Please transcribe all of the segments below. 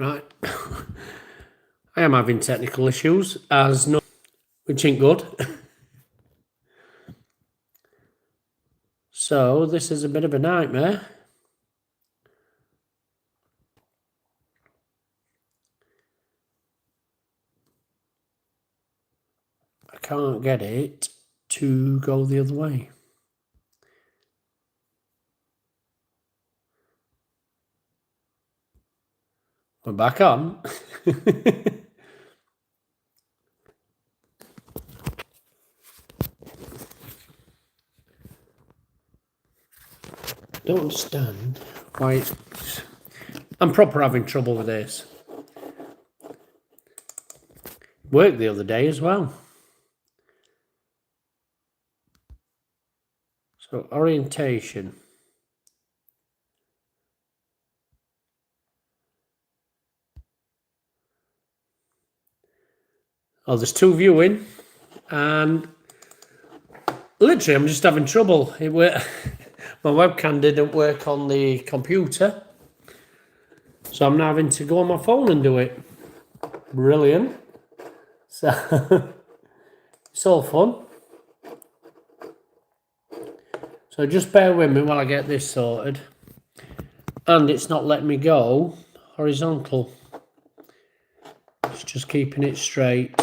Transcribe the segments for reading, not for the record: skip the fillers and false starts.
Right. I am having technical issues, as no, which ain't good. So this is a bit of a nightmare. I can't get it to go the other way. We're back on. Don't understand why it's... I'm proper having trouble with this. Worked the other day as well. So orientation. Oh, there's two viewing, and literally I'm just having trouble. My webcam didn't work on the computer, so I'm now having to go on my phone and do it. Brilliant. So it's all fun. So just bear with me while I get this sorted. And it's not letting me go horizontal. It's just keeping it straight.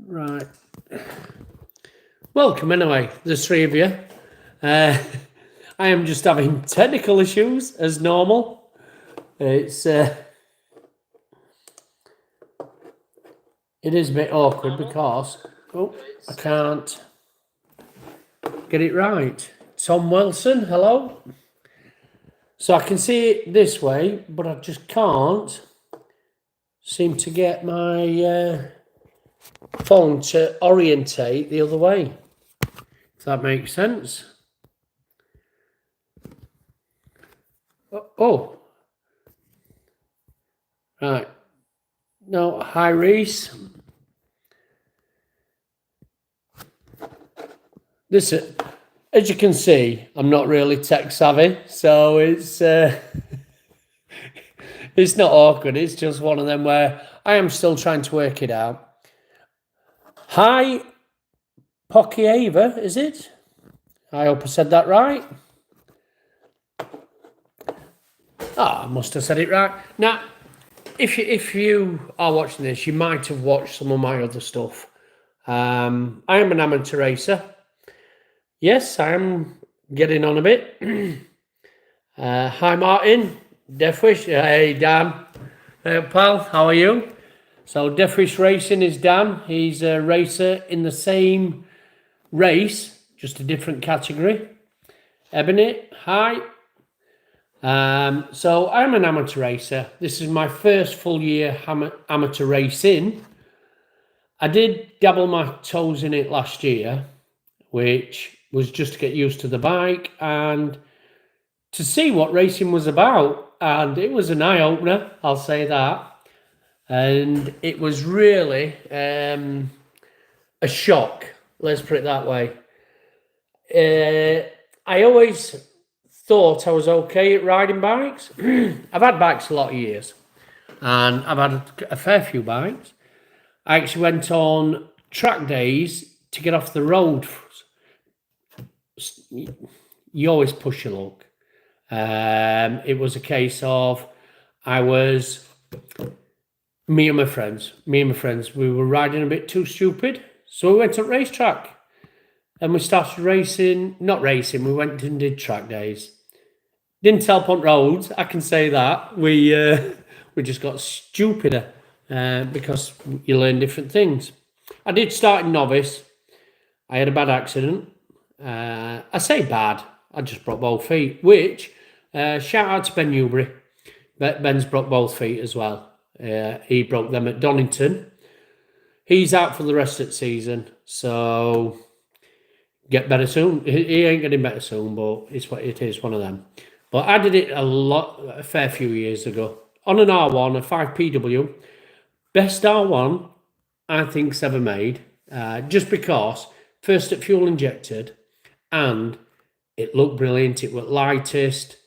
Right. Welcome anyway, there's three of you. I am just having technical issues as normal. It is a bit awkward because I can't get it right. Tom Wilson, hello. So I can see it this way, but I just can't seem to get my phone to orientate the other way. If that makes sense. Oh. Right. No, hi Reese. Listen, as you can see, I'm not really tech savvy, so it's it's not awkward. It's just one of them where I am still trying to work it out. Hi, Pokieva, is it? I hope I said that right. I must have said it right. Now, if you are watching this, you might have watched some of my other stuff. I am an amateur racer. Yes, I am getting on a bit. Hi, Martin. Deathwish. Hey, Dan. Hey, pal. How are you? So, Deathwish Racing is Dan. He's a racer in the same race, just a different category. Ebony. Hi. So, I'm an amateur racer. This is my first full year amateur racing. I did dabble my toes in it last year, which was just to get used to the bike and to see what racing was about. And it was an eye-opener, I'll say that. And it was really a shock, let's put it that way. I always thought I was okay at riding bikes. I've had bikes a lot of years, and I've had a fair few bikes. I actually went on track days to get off the road. You always push your luck. It was a case of me and my friends, we were riding a bit too stupid. So we went to racetrack and we started racing, not racing, we went and did track days. Didn't help on roads, I can say that. We just got stupider because you learn different things. I did start in novice. I had a bad accident. I say bad, I just broke both feet, which, shout out to Ben Newbury. Ben's broke both feet as well. He broke them at Donington. He's out for the rest of the season, so get better soon. He ain't getting better soon, but it is one of them. But I did it a fair few years ago on an R1, a 5PW, best R1 I think's ever made. Just because first at fuel injected, and it looked brilliant. It was lightest.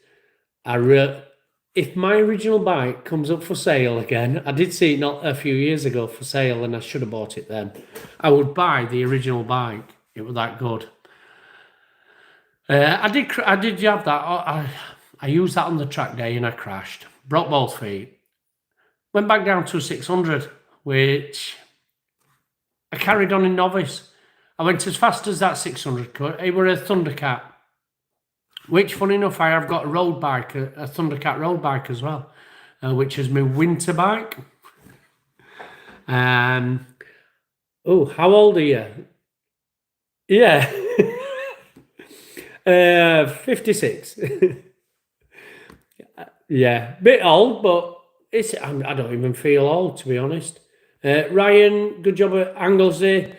If my original bike comes up for sale again, I did see it not a few years ago for sale, and I should have bought it then. I would buy the original bike. It was that good. I did have that. I used that on the track day and I crashed. Broke both feet. Went back down to 600, which I carried on in novice. I went as fast as that 600 could. It were a Thundercat, which, funny enough, I have got a road bike, a Thundercat road bike as well, which is my winter bike. Oh, how old are you? Yeah. 56. Yeah, bit old, but I don't even feel old, to be honest. Ryan, good job at Anglesey.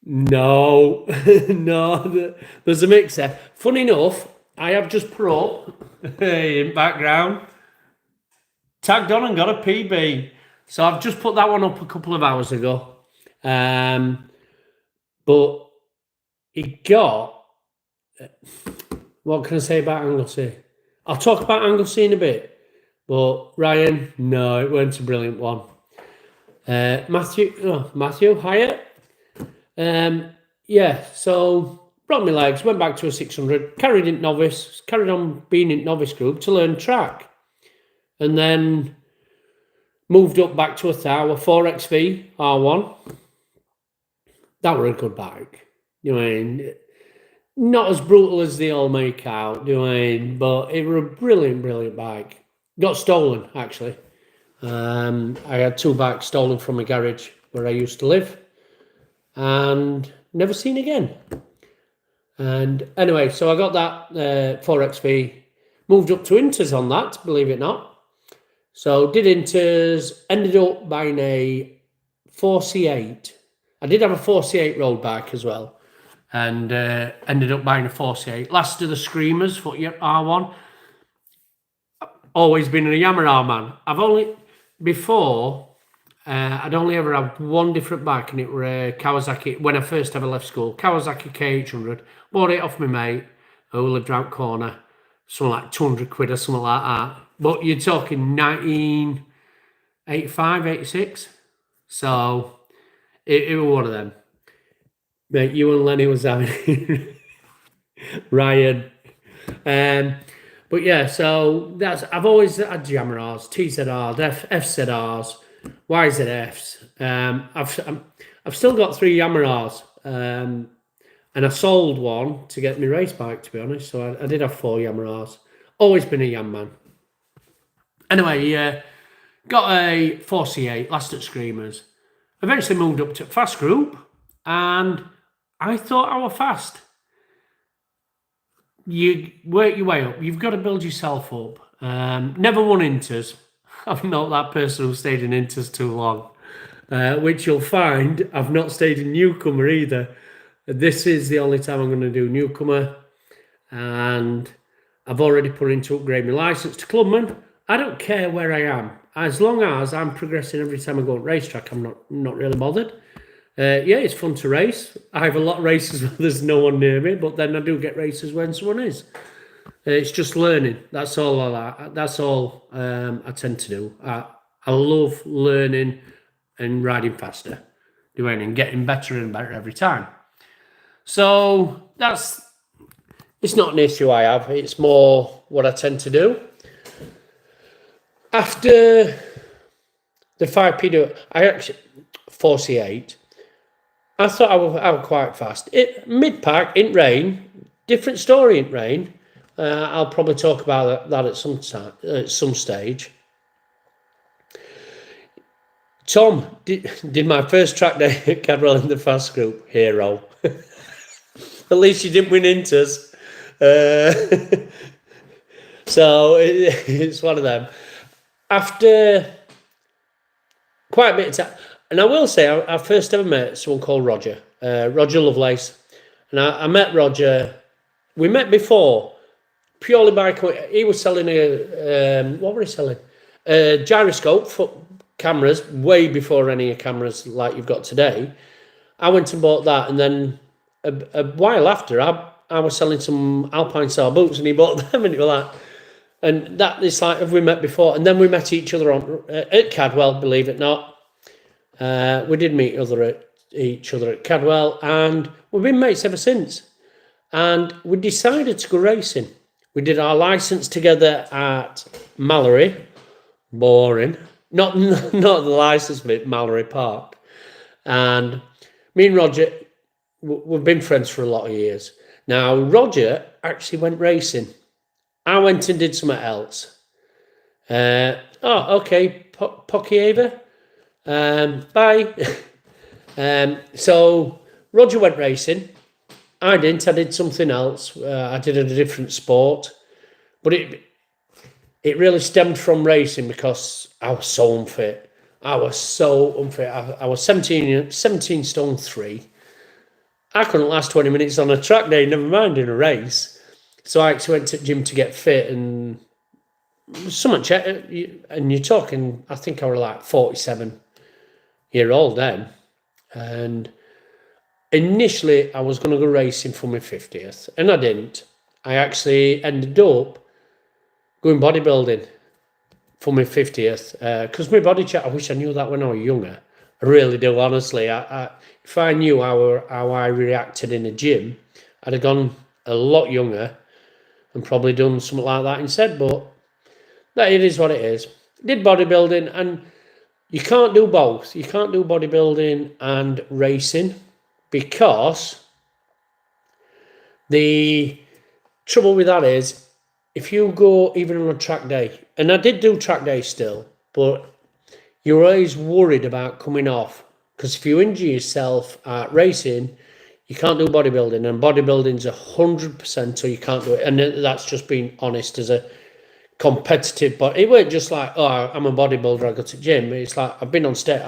No, no, there's a mix there. Funny enough, I have just put up in background, tagged on and got a PB. So I've just put that one up a couple of hours ago. But it got, what can I say about Anglesey? I'll talk about Anglesey in a bit. But Ryan, no, it weren't a brilliant one. Matthew Hyatt. Yeah, so broke my legs, went back to a 600, carried on being in novice group to learn track. And then moved up back to a 4XV R1. That were a good bike. You know what I mean? Not as brutal as they all make out, you know what I mean? But it were a brilliant, brilliant bike. Got stolen, actually. I had 2 bikes stolen from a garage where I used to live. And never seen again. And anyway, so I got that 4XV, moved up to Inters on that, believe it or not. So did Inters, ended up buying a 4C8. I did have a 4C8 road bike as well, and ended up buying a 4C8. Last of the Screamers for R1. Always been a Yamaha man. I'd only ever had one different bike, and it were a Kawasaki, when I first ever left school, Kawasaki K800. Bought it off my mate, who lived around the corner, something like 200 quid or something like that. But you're talking 1985, 86. So it was one of them. Mate, you and Lenny was having Ryan. But yeah, so I've always had Yamarahas, TZRs, FZRs, YZFs. I've still got 3 Yamarahas, and I sold one to get my race bike, to be honest. So I did have 4 Yamarahas. Always been a Yam man. Anyway, got a 4C8, last at Screamers. Eventually moved up to Fast Group, and I thought I was fast. You work your way up. You've got to build yourself up. Never won Inters. I'm not that person who stayed in Inters too long, which you'll find I've not stayed in Newcomer either. This is the only time I'm going to do Newcomer, and I've already put in to upgrade my licence to Clubman. I don't care where I am. As long as I'm progressing every time I go on racetrack, I'm not really bothered. Yeah, it's fun to race. I have a lot of races where there's no one near me, but then I do get races when someone is. It's just learning. That's all I tend to do. I love learning and riding faster, and getting better and better every time. So it's not an issue I have. It's more what I tend to do. After the 5P, I actually 4C8. I thought I was quite fast. Mid-pack, in rain, different story in rain. I'll probably talk about that at some stage. Tom did my first track day at Cadwell in the Fast Group. Hero. At least you didn't win Inters. So it's one of them. After quite a bit of time, and I will say, I first ever met someone called Roger Lovelace. And I met Roger, we met before, purely by, he was selling what were he selling? Gyroscope for cameras, way before any cameras like you've got today. I went and bought that, and then a while after, I was selling some Alpine style boots, and he bought them, and it was like, and that is like, have we met before? And then we met each other on at Cadwell, believe it or not. We did meet each other at Cadwell, and we've been mates ever since. And we decided to go racing. We did our license together at Mallory. Boring. Not the license bit, Mallory Park. And me and Roger, we've been friends for a lot of years. Now, Roger actually went racing. I went and did something else. Okay, Pocky Ava. Bye. So Roger went racing. I didn't. I did something else. I did a different sport. But it really stemmed from racing because I was so unfit. I was 17 stone 3. I couldn't last 20 minutes on a track day, never mind in a race. So I actually went to the gym to get fit, and and you're talking, I think I was like 47-year-old then. And initially I was going to go racing for my 50th, and I didn't. I actually ended up going bodybuilding for my 50th, because my body I wish I knew that when I was younger. I really do, honestly. If I knew how I reacted in a gym, I'd have gone a lot younger and probably done something like that instead. But it is what it is. Did bodybuilding, and you can't do both. You can't do bodybuilding and racing, because the trouble with that is, if you go even on a track day, and I did do track day still, but you're always worried about coming off, because if you injure yourself at racing, you can't do bodybuilding, and bodybuilding's 100%, so you can't do it. And that's just being honest as a competitive, but it weren't just like, oh, I'm a bodybuilder, I go to the gym. It's like, I've been on stage,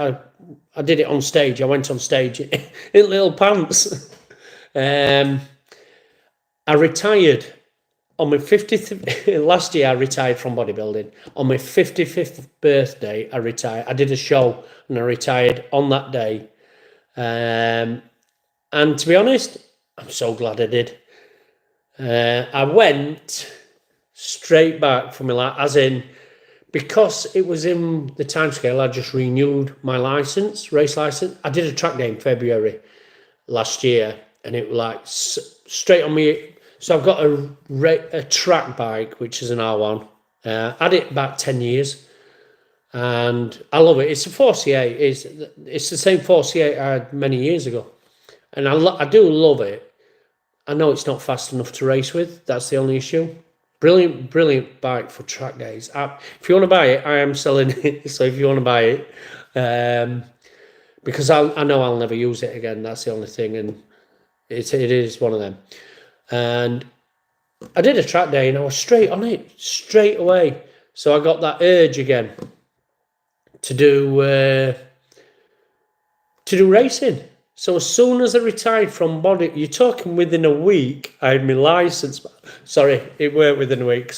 I did it on stage. I went on stage in little pants. I retired on my 50th, last year I retired from bodybuilding. On my 55th birthday, I retired. I did a show and I retired on that day. And to be honest, I'm so glad I did. I went straight back for my life, as in, because it was in the timescale, I just renewed my license, race license. I did a track day in February last year, and it was like straight on me. So I've got a track bike, which is an R1. I had it about 10 years, and I love it. It's a 48. It's the same 48 I had many years ago, and I do love it. I know it's not fast enough to race with. That's the only issue. Brilliant bike for track days. If you want to buy it, I am selling it. So if you want to buy it, because I know I'll never use it again. That's the only thing, and it is one of them. And I did a track day, and I was straight on it, straight away. So I got that urge again to do racing. So as soon as I retired from body, you're talking within a week, I had my license. Sorry, it weren't within a week,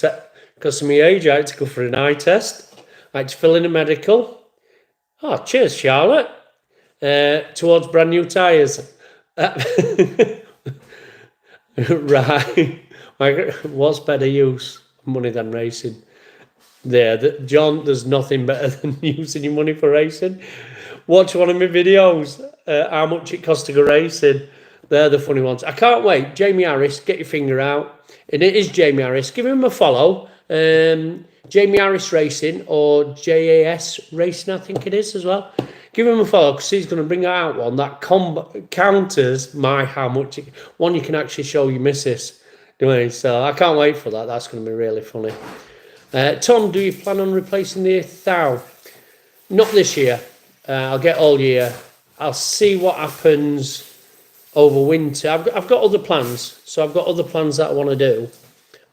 because of my age, I had to go for an eye test. I had to fill in a medical. Oh, cheers, Charlotte. Towards brand new tyres. Right. What's better use of money than racing? John, there's nothing better than using your money for racing. Watch one of my videos, how much it costs to go racing. They're the funny ones. I can't wait. Jamie Harris, get your finger out. And it is Jamie Harris. Give him a follow. Jamie Harris Racing, or JAS Racing, I think it is as well. Give him a follow, because he's going to bring out one that counters how much. One you can actually show your missus doing. So I can't wait for that. That's going to be really funny. Tom, do you plan on replacing the thou? Not this year. I'll get all year. I'll see what happens over winter. I've got other plans. So I've got other plans that I want to do.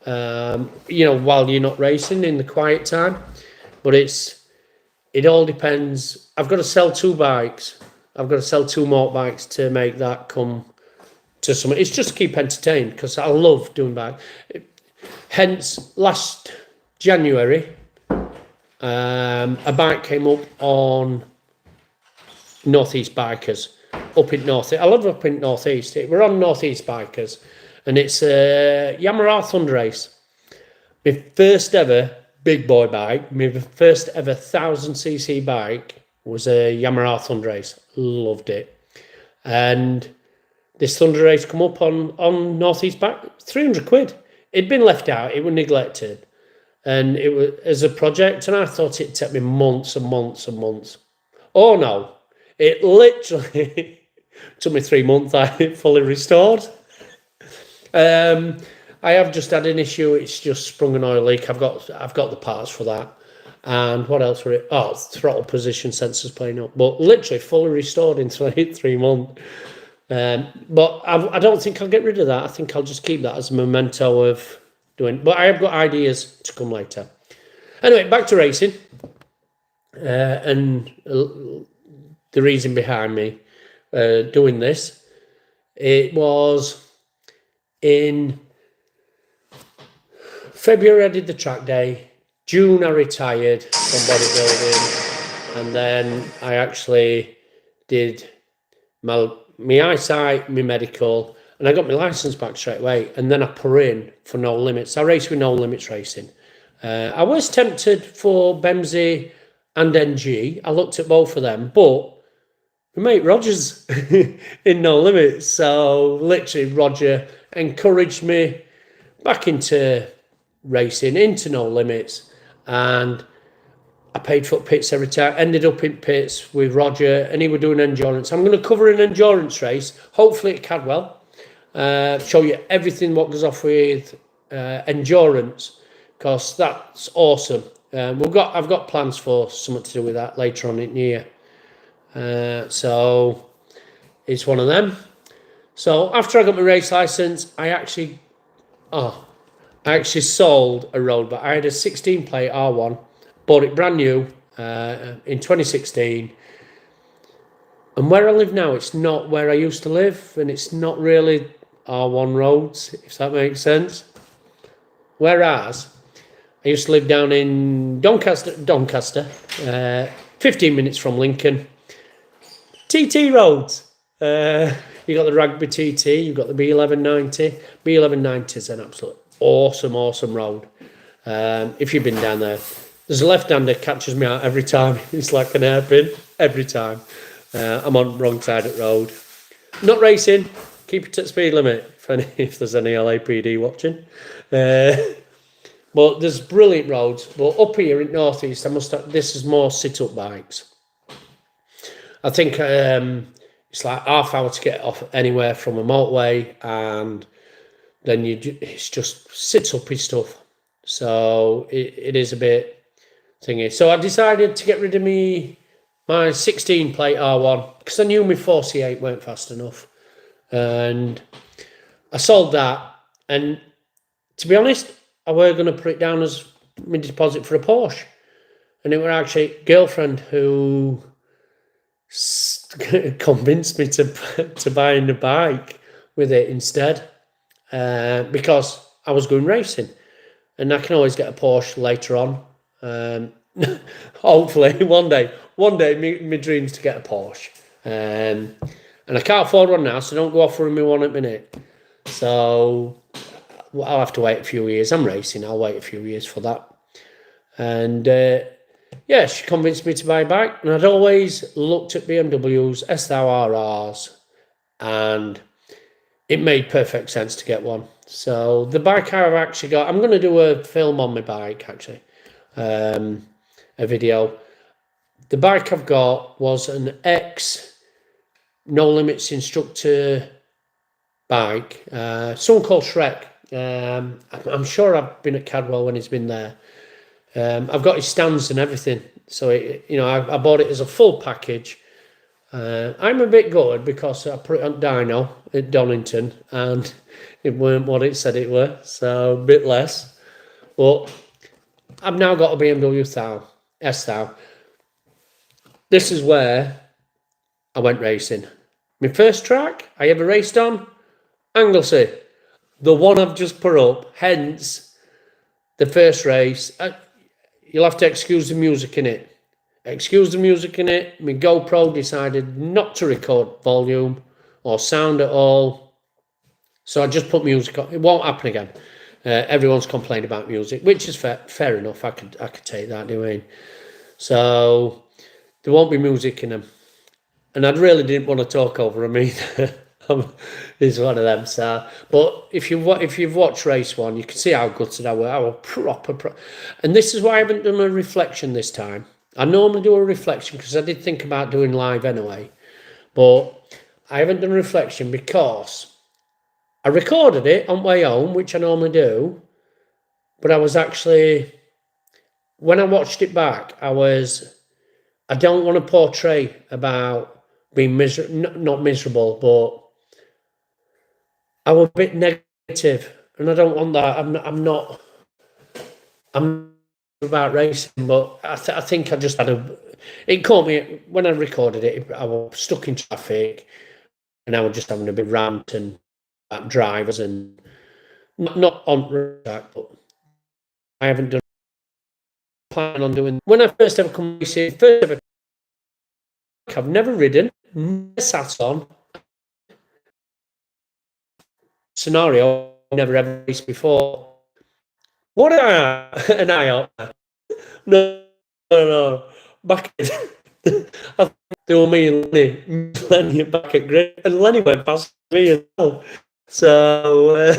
While you're not racing in the quiet time. But it all depends. I've got to sell 2 bikes. I've got to sell 2 motorbikes to make that come to something. It's just to keep entertained, because I love doing bikes. Hence, last January, a bike came up on Northeast Bikers, up in North. I live up in Northeast. We're on Northeast Bikers, and it's a Yamaha Thunder Race. My first ever big boy bike, my first ever 1000cc bike was a Yamaha Thunder Race. Loved it. And this Thunder Race come up on Northeast Bike, 300 quid. It'd been left out, it was neglected. And it was as a project, and I thought it'd take me months and months and months. Oh no, it literally took me 3 months. I had it fully restored. I have just had an issue. It's just sprung an oil leak. I've got the parts for that. And what else were it? Oh, throttle position sensors playing up. But literally fully restored in 3 months. But I don't think I'll get rid of that. I think I'll just keep that as a memento of doing. But I have got ideas to come later. Anyway, back to racing. And the reason behind me doing this, it was in February I did the track day. June I retired from bodybuilding, and then I actually did my eyesight, my medical, and I got my license back straight away. And then I put in for No Limits. I raced with No Limits Racing. I was tempted for Bemsey and NG. I looked at both of them, but my mate Roger's in No Limits. So literally Roger encouraged me back into racing, into No Limits, and I paid for pits every time. Ended up in pits with Roger, and he was doing endurance. I'm going to cover an endurance race, hopefully at Cadwell. Show you everything what goes off with endurance, because that's awesome. I've got plans for something to do with that later on in the year. So it's one of them. So after I got my race license, I actually sold a road bike. I had a 16 plate R1, bought it brand new in 2016. And where I live now, it's not where I used to live, and it's not really R1 roads, if that makes sense. Whereas I used to live down in Doncaster, 15 minutes from Lincoln. TT roads. You got the Rugby TT, you've got the B1190. B1190 is an absolute awesome road. If you've been down there, there's a left-hander catches me out every time. It's like an hairpin every time. I'm on the wrong side of the road. Not racing. Keep it at speed limit if there's any LAPD watching. But there's brilliant roads. But up here in Northeast, this is more sit-up bikes. I think it's like half hour to get off anywhere from a motorway, and then it's just sit-uppy stuff. So it is a bit thingy. So I decided to get rid of my 16 plate R1 because I knew my 48 weren't fast enough, and I sold that. And to be honest, I were going to put it down as my deposit for a Porsche, and it were actually girlfriend who convinced me to buy the bike with it instead, because I was going racing, and I can always get a Porsche later on. Hopefully one day my dream's to get a Porsche, and I can't afford one now, so don't go offering me one at the minute. So I'll have to wait a few years. I'm racing, I'll wait a few years for that. And yeah, she convinced me to buy a bike, and I'd always looked at BMWs, S1000RRs, and it made perfect sense to get one. So the bike I've actually got, I'm going to do a film on my bike, actually, a video. The bike I've got was an No Limits instructor bike, someone called Shrek. I'm sure I've been at Cadwell when he's been there. I've got his stands and everything, so I bought it as a full package. I'm a bit gutted because I put it on dyno at Donington and it weren't what it said it were, so a bit less. But I've now got a BMW S1000. This is where I went racing. My first track I ever raced on, Anglesey, the one I've just put up, hence the first race. You'll have to excuse the music in it. excuse the music in it. My GoPro decided not to record volume or sound at all. So I just put music on. It won't happen again. Everyone's complained about music, which is fair enough. I could take that doing. So there won't be music in them. And I really didn't want to talk over them either. It's one of them. So, but if you've watched race one, you can see how gutted I were. I was proper. And this is why I haven't done a reflection this time. I normally do a reflection because I did think about doing live anyway, but I haven't done a reflection because I recorded it on my own, which I normally do, but I was actually, when I watched it back, I don't want to portray about being not miserable, but I was a bit negative, and I don't want that. I'm about racing, but I think I just it caught me, when I recorded it, I was stuck in traffic, and I was just having a big rant and about drivers, and not on track, but I haven't done, plan on doing. When I first ever come racing, I've never ridden, never sat on, scenario, never ever raced before. What an eye opener. No. Back they were me and Lenny back at Great, and Lenny went past me as well. So,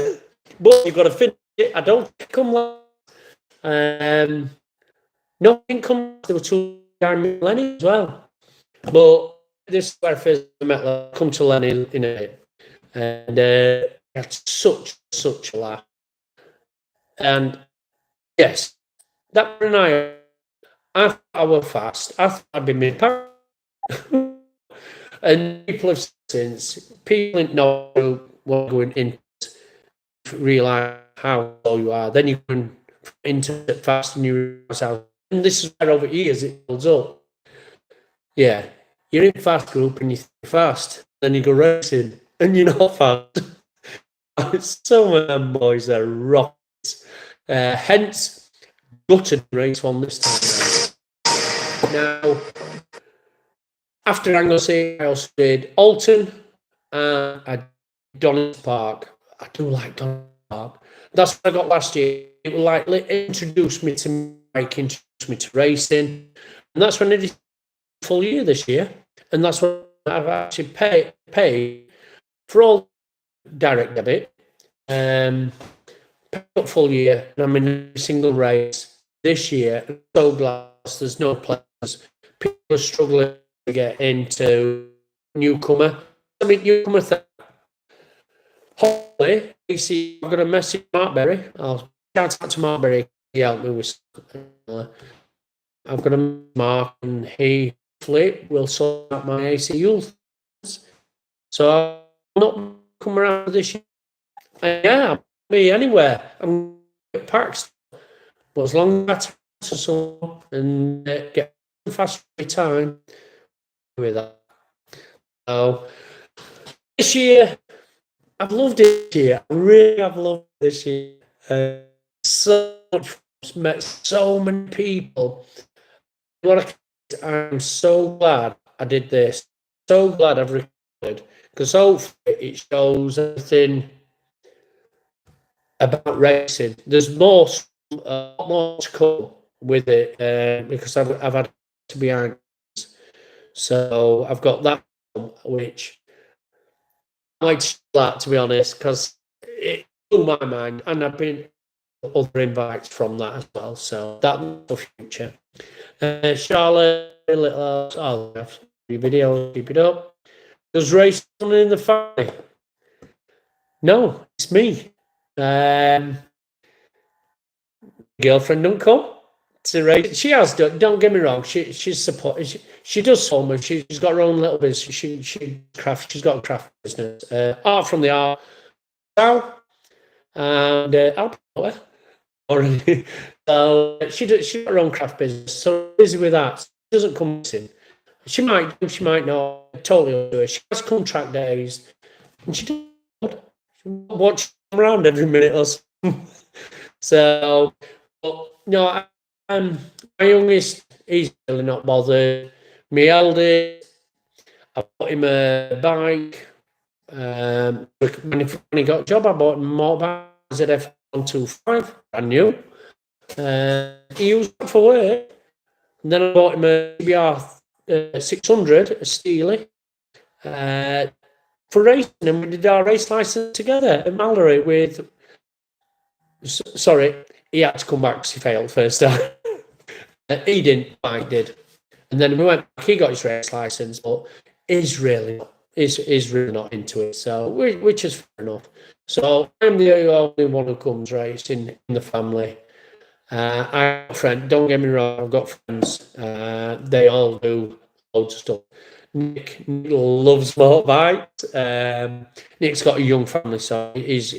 but you've got to finish it. I don't come last. Nothing come. There were two behind me, Lenny as well. But this is where I first met. Come to Lenny in a bit, and had such a laugh. And yes, that was an I thought I was fast. I thought I'd be mid-pack. And people have since, people didn't know what going in, realise how slow you are. Then you go into it fast and you realise how, and this is where over years it builds up. Yeah, you're in fast group and you're fast. Then you go racing and you're not fast. Some of them boys are rockets. Hence, gutted race one this time. Now, after Anglesey, I also did Alton and I did Donington Park. I do like Donington Park. That's what I got last year. It will like introduce me to biking, introduce me to racing. And that's when I did a full year this year. And that's when I've actually paid for all direct debit. Paid up full year, and I'm in a single race this year. I'm so glad there's no players. People are struggling to get into newcomer. Newcomer thing. Hopefully, I've got a message Mark Berry. I'll shout out to Mark Berry. He helped me with. I've got a Mark, and he hopefully will sort out my AC youth. So I'll not come around this year. Yeah, I'll be anywhere. I'm at parks, but as long as I so and get fast time with that. So this year, I've loved it this year. I really have loved this year. So much, met so many people. I'm so glad I did this. So glad I've recorded, because hopefully it shows everything about racing. There's more to come with it, because I've had to be behind. So I've got that, which I like that, to be honest, because it blew my mind, and I've been other invites from that as well. So that's the future. Charlotte, I'll have your video, keep it up. Does racing in the family? No, it's me. Girlfriend don't come to race. She has done. Don't get me wrong. She's supportive. She does so much. She's got her own little business. She's got a craft business. Art from the art. And I'll put her. So she's got her own craft business. So busy with that. She doesn't come missing. She might do. She might not. Totally do it. She has contract days, and she does. She watch around every minute or so. So, but, no, My youngest, he's really not bothered. My eldest, I bought him a bike. When he got a job, I bought him a motorbike, ZF 125, brand new. He used it for work. And then I bought him a CBR 600, a Steely, for racing, and we did our race license together at Mallory with. Sorry, he had to come back because he failed first time. He didn't, Mike did. And then we went back, he got his race license, but is really not into it. So, which is fair enough. So, I'm the only one who comes racing in the family. I have a friend, don't get me wrong, I've got friends. They all do loads of stuff. Nick loves motorbikes. Nick's got a young family, so he's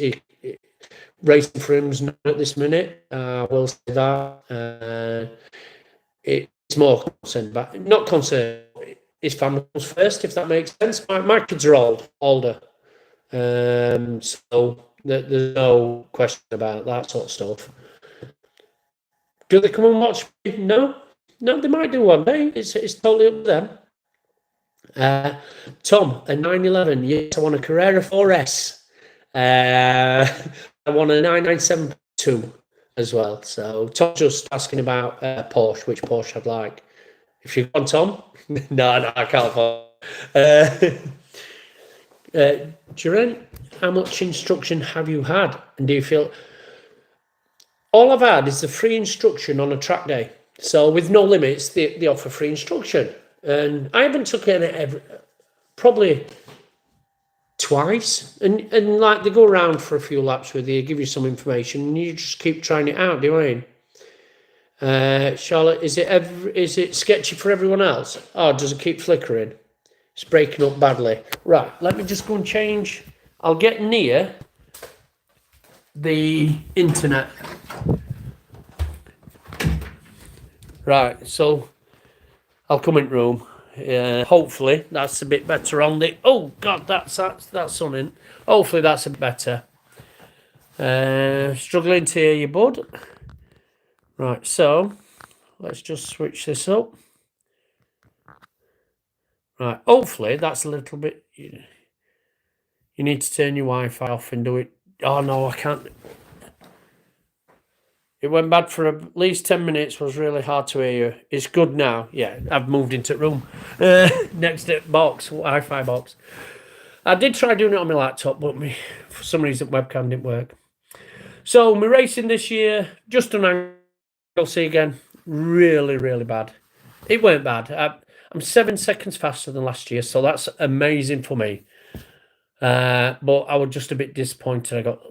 racing for him's not at this minute. I will say that. It's more concerned, but not concerned. His family comes first, if that makes sense. My kids are older, so there's no question about that sort of stuff. Do they come and watch me? No, they might do one day. It's totally up to them. Tom, a 911. Yes, I want a Carrera 4S. I want a 997.2 as well. So Tom's just asking about Porsche, which Porsche I'd like. If you want Tom, no, I can't afford. Duran, how much instruction have you had, and do you feel? All I've had is the free instruction on a track day. So with no limits, they offer free instruction. And I haven't taken it probably twice. And like they go around for a few laps with you, give you some information, and you just keep trying it out, do you know what I mean? Charlotte, is it sketchy for everyone else? Oh, does it keep flickering? It's breaking up badly. Right, let me just go and change. I'll get near the internet. Right, so I'll come in room. Hopefully that's a bit better on the. Oh God, that's something. Hopefully that's a bit better. Struggling to hear you, bud. Right, so let's just switch this up. Right, hopefully that's a little bit. You need to turn your Wi-Fi off and do it. Oh no, I can't. It went bad for at least 10 minutes, was really hard to hear you. It's good now. Yeah, I've moved into the room. Next to box, Wi-Fi box. I did try doing it on my laptop, but for some reason webcam didn't work. So my racing this year, just an angle see again, really, really bad. It weren't bad. I'm 7 seconds faster than last year, so that's amazing for me. But I was just a bit disappointed. I got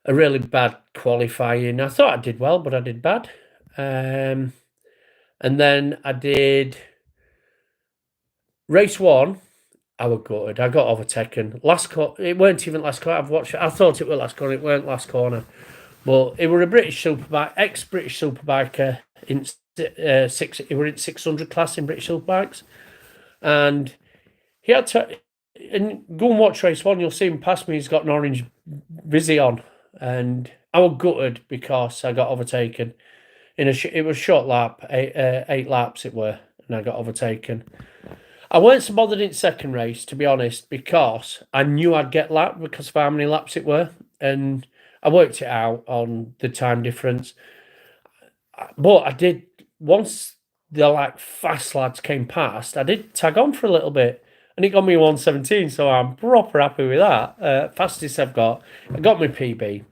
a really bad qualifying. I thought I did well, but I did bad. And then I did race 1. I was gutted. I got overtaken. It weren't even last corner. I thought it was last corner. It weren't last corner. But it were a British superbike, ex-British superbiker in he were in 600 class in British superbikes, and he had to. And go and watch race 1. You'll see him pass me. He's got an orange Vizzy on. And I was gutted because I got overtaken. It was a short lap, 8 laps it were, and I got overtaken. I weren't so bothered in second race, to be honest, because I knew I'd get lapped because of how many laps it were, and I worked it out on the time difference. But I did, once the fast lads came past, I did tag on for a little bit. And it got me 117, so I'm proper happy with that. Fastest I've got. I got my PB.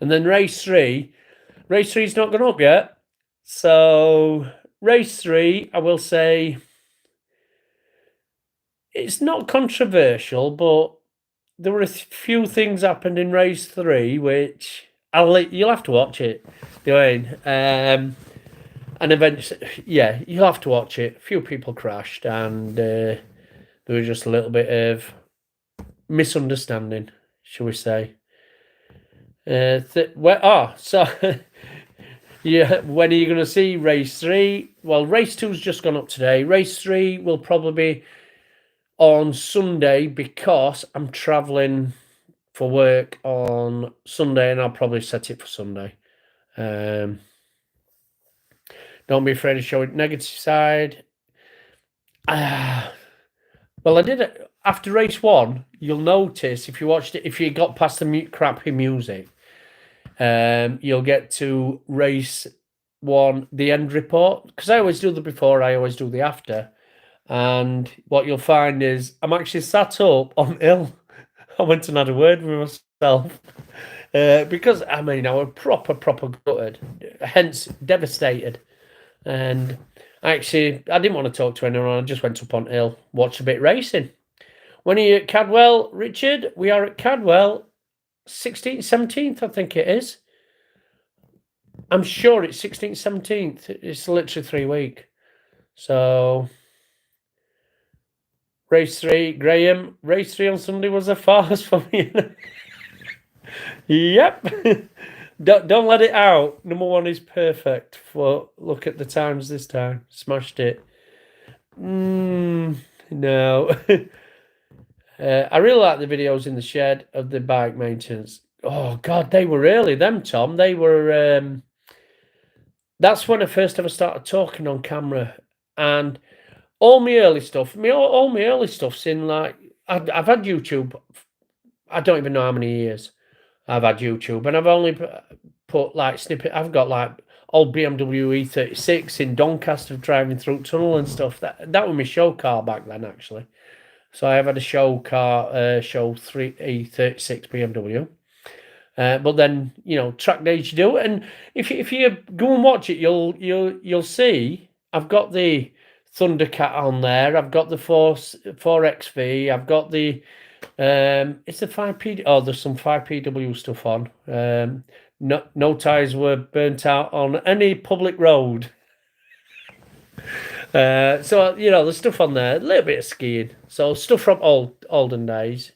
And then race 3's not gone up yet. So race 3, I will say, it's not controversial, but there were a few things happened in race 3 which you'll have to watch it. And eventually, yeah, you'll have to watch it. A few people crashed, and there was just a little bit of misunderstanding, shall we say. So yeah, when are you going to see race 3? Well, race 2's just gone up today. Race 3 will probably be on Sunday because I'm travelling for work on Sunday, and I'll probably set it for Sunday. Don't be afraid to show it negative side. Well, I did it after race 1. You'll notice if you watched it, if you got past the crappy music, you'll get to race 1, the end report. Because I always do the before, I always do the after. And what you'll find is I'm actually sat up on hill. I went and had a word with myself. Because, I mean, I was proper gutted, hence devastated. And actually, I didn't want to talk to anyone. I just went up on hill, watched a bit racing. When are you at Cadwell, Richard? We are at Cadwell, 16th, 17th, I think it is. I'm sure it's 16th, 17th. It's literally 3 weeks. So, race 3, Graham. Race 3 on Sunday was a farce for me. Yep. Don't let it out. Number 1 is perfect. For look at the times this time. Smashed it. No. I really like the videos in the shed of the bike maintenance. Oh God, they were early. Them, Tom. They were. That's when I first ever started talking on camera, and all my early stuff. All my early stuff's in like I've had YouTube. I don't even know how many years I've had YouTube, and I've only put like snippet. I've got like old BMW E36 in Doncaster driving through tunnel and stuff. That was my show car back then, actually. So I have had a show car, show 3 E36 BMW. But then track days you do, and if you go and watch it, you'll see I've got the Thundercat on there. I've got the 4XV. I've got the it's the 5P. Oh, there's some 5PW stuff on. No tyres were burnt out on any public road. So there's stuff on there, a little bit of skiing, so stuff from olden days,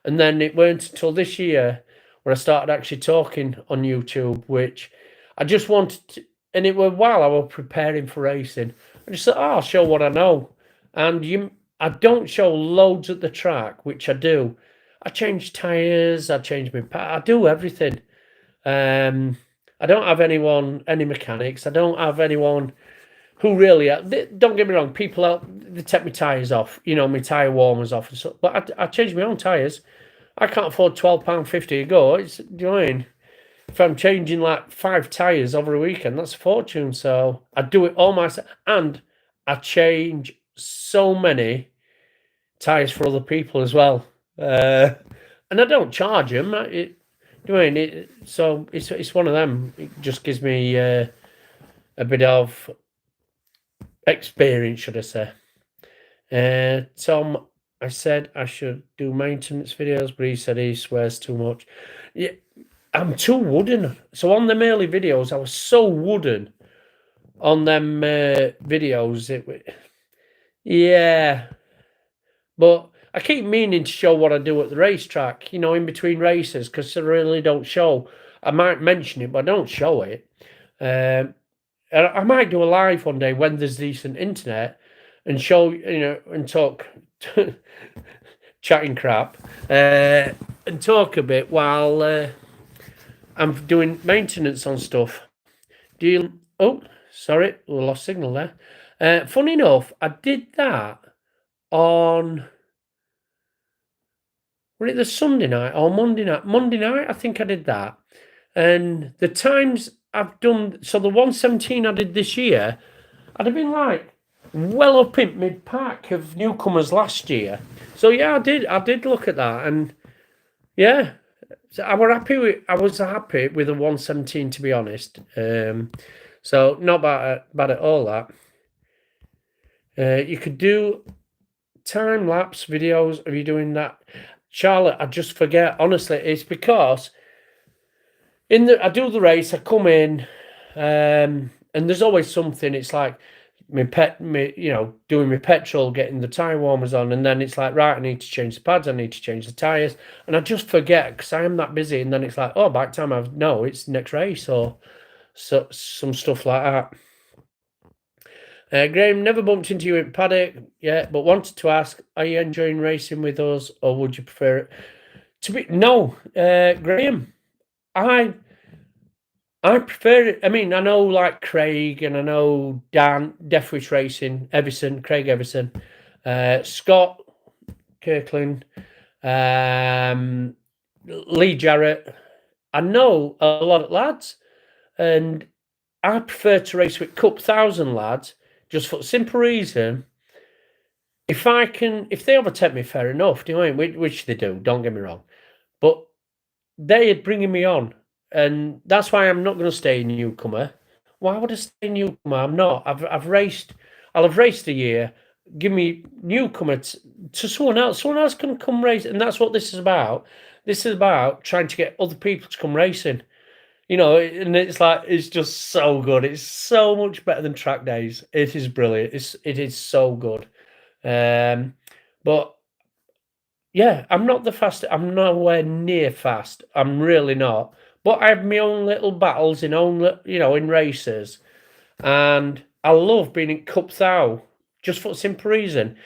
and then it weren't until this year where I started actually talking on YouTube, which I just wanted to, and it was while I was preparing for racing. I just thought, I'll show what I know, and I don't show loads at the track, which I do. I change tyres, I change my I do everything. I don't have any mechanics. I don't have anyone who really, don't get me wrong, people out, they take my tyres off, my tyre warmers off and stuff, but I change my own tyres. I can't afford £12.50 to go. Do you know what I mean? If I'm changing like 5 tyres over a weekend, that's a fortune. So I do it all myself, and I change so many tyres for other people as well. And I don't charge them. So it's one of them. It just gives me a bit of experience, should I say. Tom, I said I should do maintenance videos, but he said he swears too much. Yeah, I'm too wooden. So on them early videos, I was so wooden on them videos. Yeah. But I keep meaning to show what I do at the racetrack, in between races, because I really don't show. I might mention it, but I don't show it. I might do a live one day when there's decent internet and show, and talk, chatting crap, and talk a bit while I'm doing maintenance on stuff. Oh, sorry, we lost signal there. Funny enough, I did that on, was it the Sunday night or Monday night? Monday night, I think I did that. And the times I've done, so the 117 I did this year, I'd have been like well up in mid-pack of newcomers last year. So yeah, I did look at that, and yeah, so I was happy with the 117, to be honest. So not bad at all that. You could do time lapse videos. Are you doing that, Charlotte? I just forget. Honestly, it's because I do the race, I come in, and there's always something. It's like doing my petrol, getting the tyre warmers on, and then it's like, right, I need to change the pads, I need to change the tyres, and I just forget because I am that busy, and then it's like, oh, by the time it's next race, or so some stuff like that. Graham, never bumped into you in paddock yet, but wanted to ask, are you enjoying racing with us, or would you prefer it to be? No, Graham, I prefer it. I mean, I know like Craig and I know Dan, Deathwish Racing, Everson, Craig Everson, Scott Kirkland, um, Lee Jarrett. I know a lot of lads, and I prefer to race with Cup 1000 lads just for the simple reason. If they overtake me, fair enough. Do you know what I mean? Which they do. Don't get me wrong, but they are bringing me on, and that's why I'm not going to stay newcomer. Why would I stay newcomer? I'm not. I've raced. I'll have raced a year. Give me newcomer to someone else. Someone else can come race, and that's what this is about. This is about trying to get other people to come racing. You know, and it's like it's just so good. It's so much better than track days. It is brilliant. It is so good. Um, but yeah, I'm not the fastest. I'm nowhere near fast. I'm really not. But I have my own little battles in races, and I love being in Cup Thou just for the simple reason.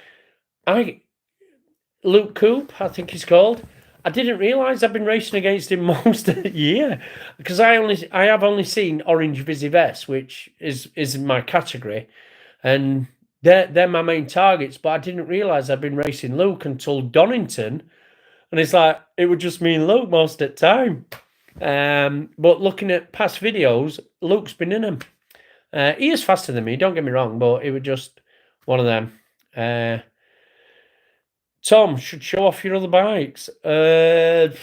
Luke Coop, I think he's called. I didn't realise I've been racing against him most of the year because I have only seen Orange Visi Vest, which is my category, and they're my main targets. But I didn't realise I'd been racing Luke until Donington, and it's like it would just mean Luke most of the time. But looking at past videos, Luke's been in them. He is faster than me, don't get me wrong, but it was just one of them. Tom should show off your other bikes. I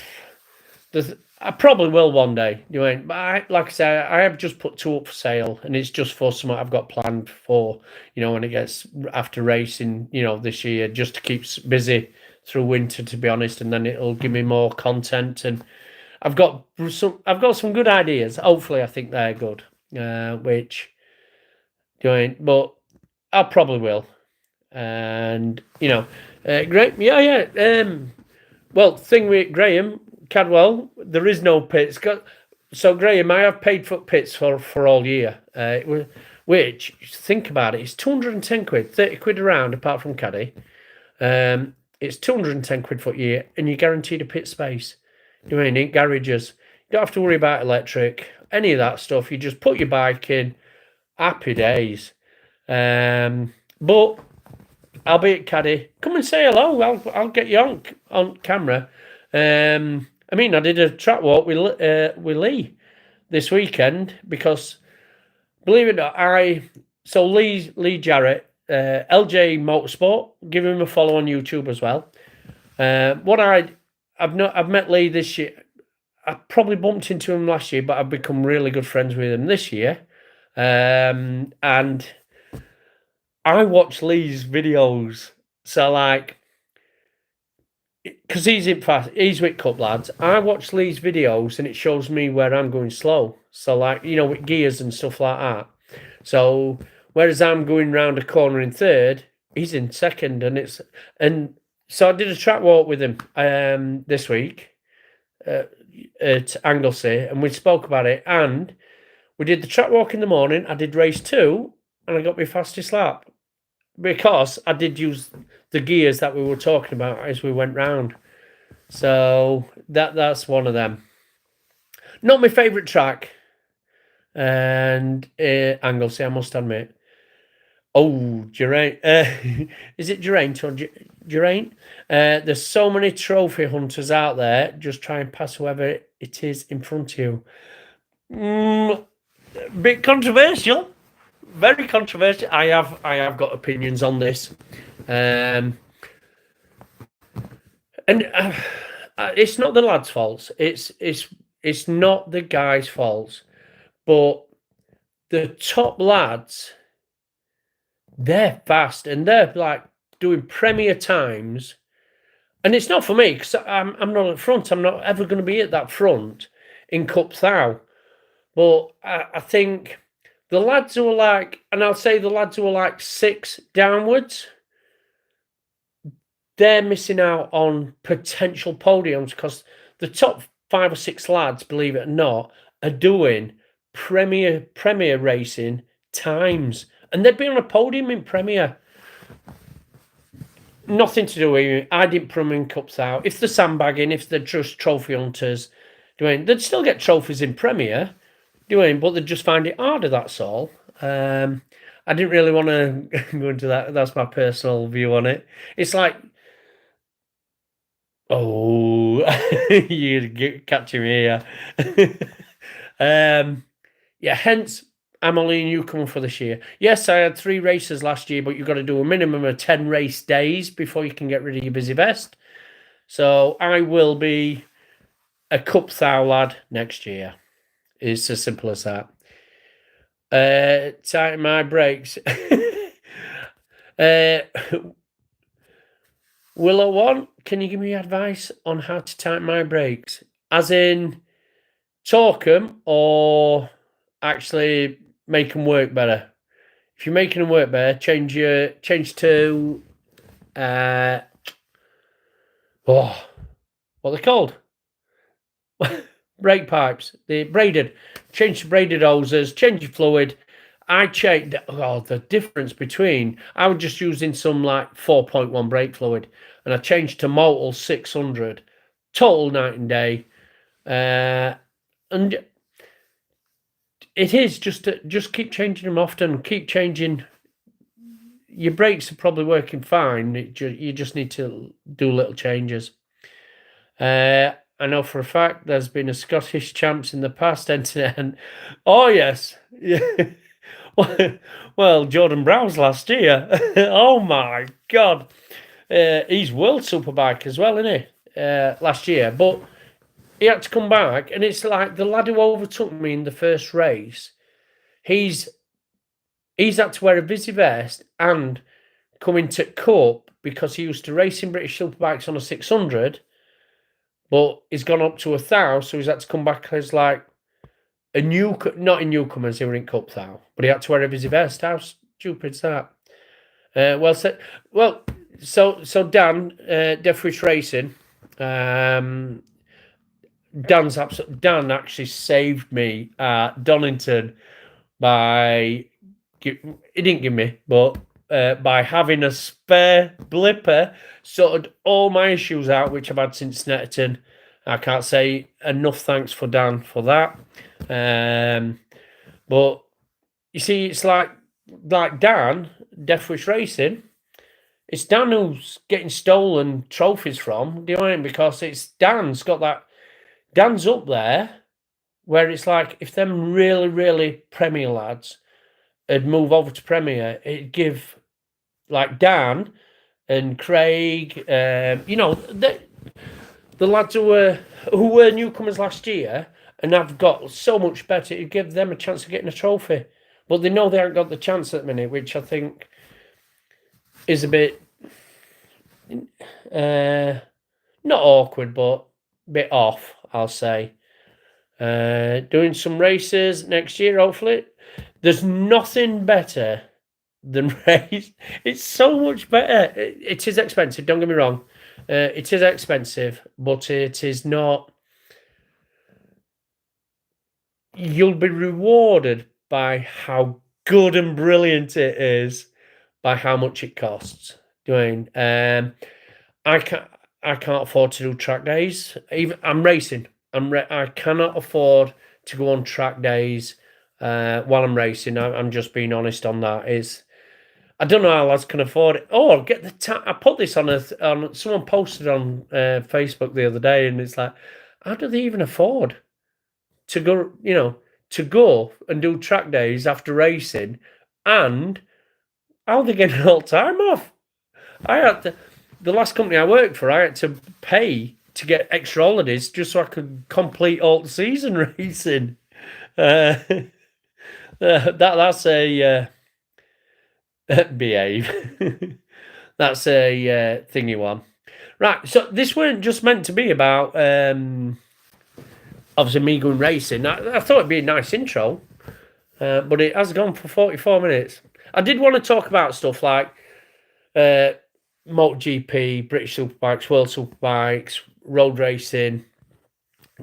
probably will one day. But like I say, I have just put 2 up for sale, and it's just for something I've got planned for. When it gets after racing, this year, just to keep busy through winter, to be honest, and then it'll give me more content. And I've got some good ideas. Hopefully, I think they're good. But I probably will. And great, yeah. Well, thing with Graham Cadwell, there is no pits. So Graham, I have paid for pits for all year. Which, think about it, it's 210 quid, 30 quid around, apart from caddy. It's 210 quid for a year, and you're guaranteed a pit space. In garages. You don't have to worry about electric, any of that stuff. You just put your bike in. Happy days. But I'll be at Caddy. Come and say hello. I'll get you on camera. I did a track walk with Lee this weekend because, believe it or not, Lee Jarrett, LJ Motorsport. Give him a follow on YouTube as well. I've met Lee this year. I probably bumped into him last year, but I've become really good friends with him this year. And I watch Lee's videos, so because he's with Cup lads. I watch Lee's videos and it shows me where I'm going slow. So with gears and stuff like that. So whereas I'm going round a corner in third, he's in second, and so I did a track walk with him this week at Anglesey, and we spoke about it, and we did the track walk in the morning. I did race 2, and I got my fastest lap because I did use the gears that we were talking about as we went round. So that's one of them. Not my favourite track, and Anglesey, I must admit. Oh, Geraint. Is it Geraint or Geraint? There's so many trophy hunters out there. Just try and pass whoever it is in front of you. Bit controversial. Very controversial. I have got opinions on this. And it's not the lad's fault. It's not the guy's fault. But the top lads, they're fast and they're doing premier times. And it's not for me because I'm not at front. I'm not ever going to be at that front in Cup Thou. But I think the lads who are and I'll say the lads who are 6 downwards, they're missing out on potential podiums because the top 5 or 6 lads, believe it or not, are doing premier racing times, and they'd be on a podium in Premier. Nothing to do with it. I didn't put them in Cups out. If they're sandbagging, if they're just trophy hunters, they'd still get trophies in Premier. doing, but they just find it harder, that's all. I didn't really want to go into that. That's my personal view on it. It's like, oh, you're catching me here. Yeah, hence I'm only a newcomer for this year. Yes, I had 3 races last year, but you've got to do a minimum of 10 race days before you can get rid of your busy vest. So I will be a cup thou lad next year. It's as simple as that. Tighten my brakes. Willow One, can you give me advice on how to tighten my brakes? As in, torque them or actually make them work better? If you're making them work better, change to what are they called? Brake pipes. The braided. Change to braided hoses. Change your fluid. I checked. Oh, the difference between. I was just using some like 4.1 brake fluid, and I changed to Motul 600. Total night and day. And it is just keep changing them often. Keep changing. Your brakes are probably working fine. You just need to do little changes. I know for a fact there's been a Scottish champs in the past and oh yes, yeah. Well, Jordan Brown's last year. Oh my God, he's world superbike as well, isn't he? Last year, but he had to come back, and it's like the lad who overtook me in the first race. He's had to wear a busy vest and come into cup because he used to race in British superbikes on a 600, but he's gone up to 1,000, so he's had to come back as like not a newcomer, as he were in cup thou, but he had to wear a busy vest. How stupid's that? So Dan, Deathwish Racing, Dan actually saved me at Donington by, he didn't give me, but by having a spare blipper, sorted all my issues out, which I've had since Snetterton. I can't say enough thanks for Dan for that. But you see, it's like Dan, Deathwish Racing, it's Dan who's getting stolen trophies from. Do you know what I mean? Because it's Dan's got that. Dan's up there where it's like if them really, really Premier lads had move over to Premier, it'd give like Dan and Craig, you know, the lads who were newcomers last year and have got so much better, it'd give them a chance of getting a trophy. But they know they haven't got the chance at the minute, which I think is a bit not awkward, but a bit off, I'll say. Doing some races next year, hopefully. There's nothing better than race. It's so much better. It is expensive, don't get me wrong. It is expensive, but it is not. You'll be rewarded by how good and brilliant it is, by how much it costs. Doing, I can't afford to do track days. Even I'm racing. I cannot afford to go on track days while I'm racing. I'm just being honest on that. I don't know how lads can afford it. Oh, get the I put this on someone posted on Facebook the other day, and it's like, how do they even afford to go? You know, to go and do track days after racing, and how are they getting all time off? I had to. The last company I worked for, I had to pay to get extra holidays just so I could complete all the season racing. That's a behave. That's a thingy one. Right, so this weren't just meant to be about obviously me going racing. I thought it'd be a nice intro, but it has gone for 44 minutes. I did want to talk about stuff like MotoGP, British Superbikes, World Superbikes, road racing,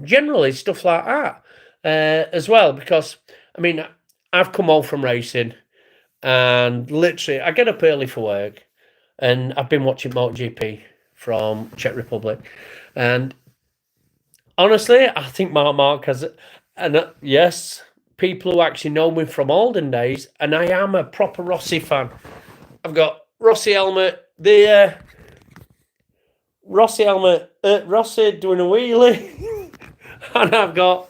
generally stuff like that as well, because, I mean, I've come home from racing and literally I get up early for work and I've been watching MotoGP from Czech Republic, and honestly, I think Mark has, and yes, people who actually know me from olden days, and I am a proper Rossi fan. I've got Rossi helmet, Rossi helmet, Rossi doing a wheelie, and I've got,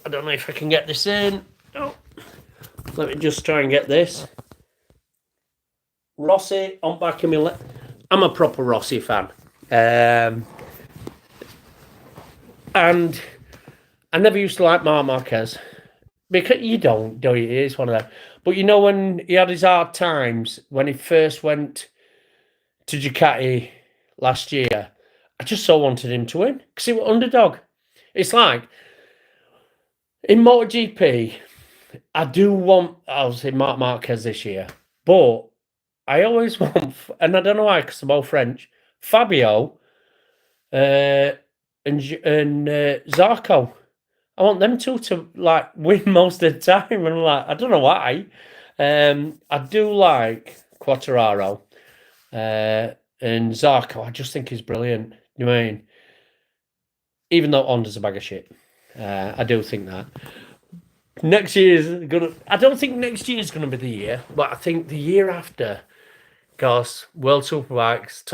I don't know if I can get this in. Oh, let me just try and get this. Rossi on back of me. I'm a proper Rossi fan. And I never used to like Marc Marquez. Because you don't, do you? It's one of them. But you know when he had his hard times, when he first went to Ducati last year, I just so wanted him to win. Because he was underdog. It's like, in MotoGP, I do want, obviously, Marc Marquez this year. But I always want, and I don't know why, because they're both French, Fabio and Zarco. I want them two to like win most of the time, and I'm like, I don't know why. I do like Quartararo and Zarco. I just think he's brilliant. You know what I mean? Even though Honda's a bag of shit, I do think that next year's gonna. I don't think next year's gonna be the year, but I think the year after, because World Superbikes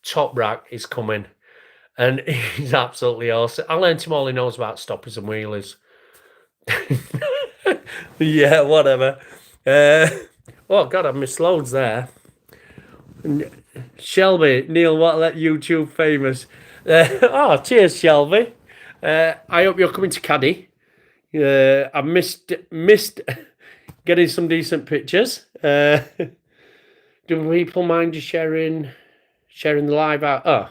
top rack is coming. And he's absolutely awesome. I learned him all he knows about stoppers and wheelies. Yeah, whatever. Oh, God, I've missed loads there. Shelby, Neil, what let YouTube famous? Oh, cheers, Shelby. I hope you're coming to Caddy. I missed getting some decent pictures. Do people mind you sharing the live out? Oh.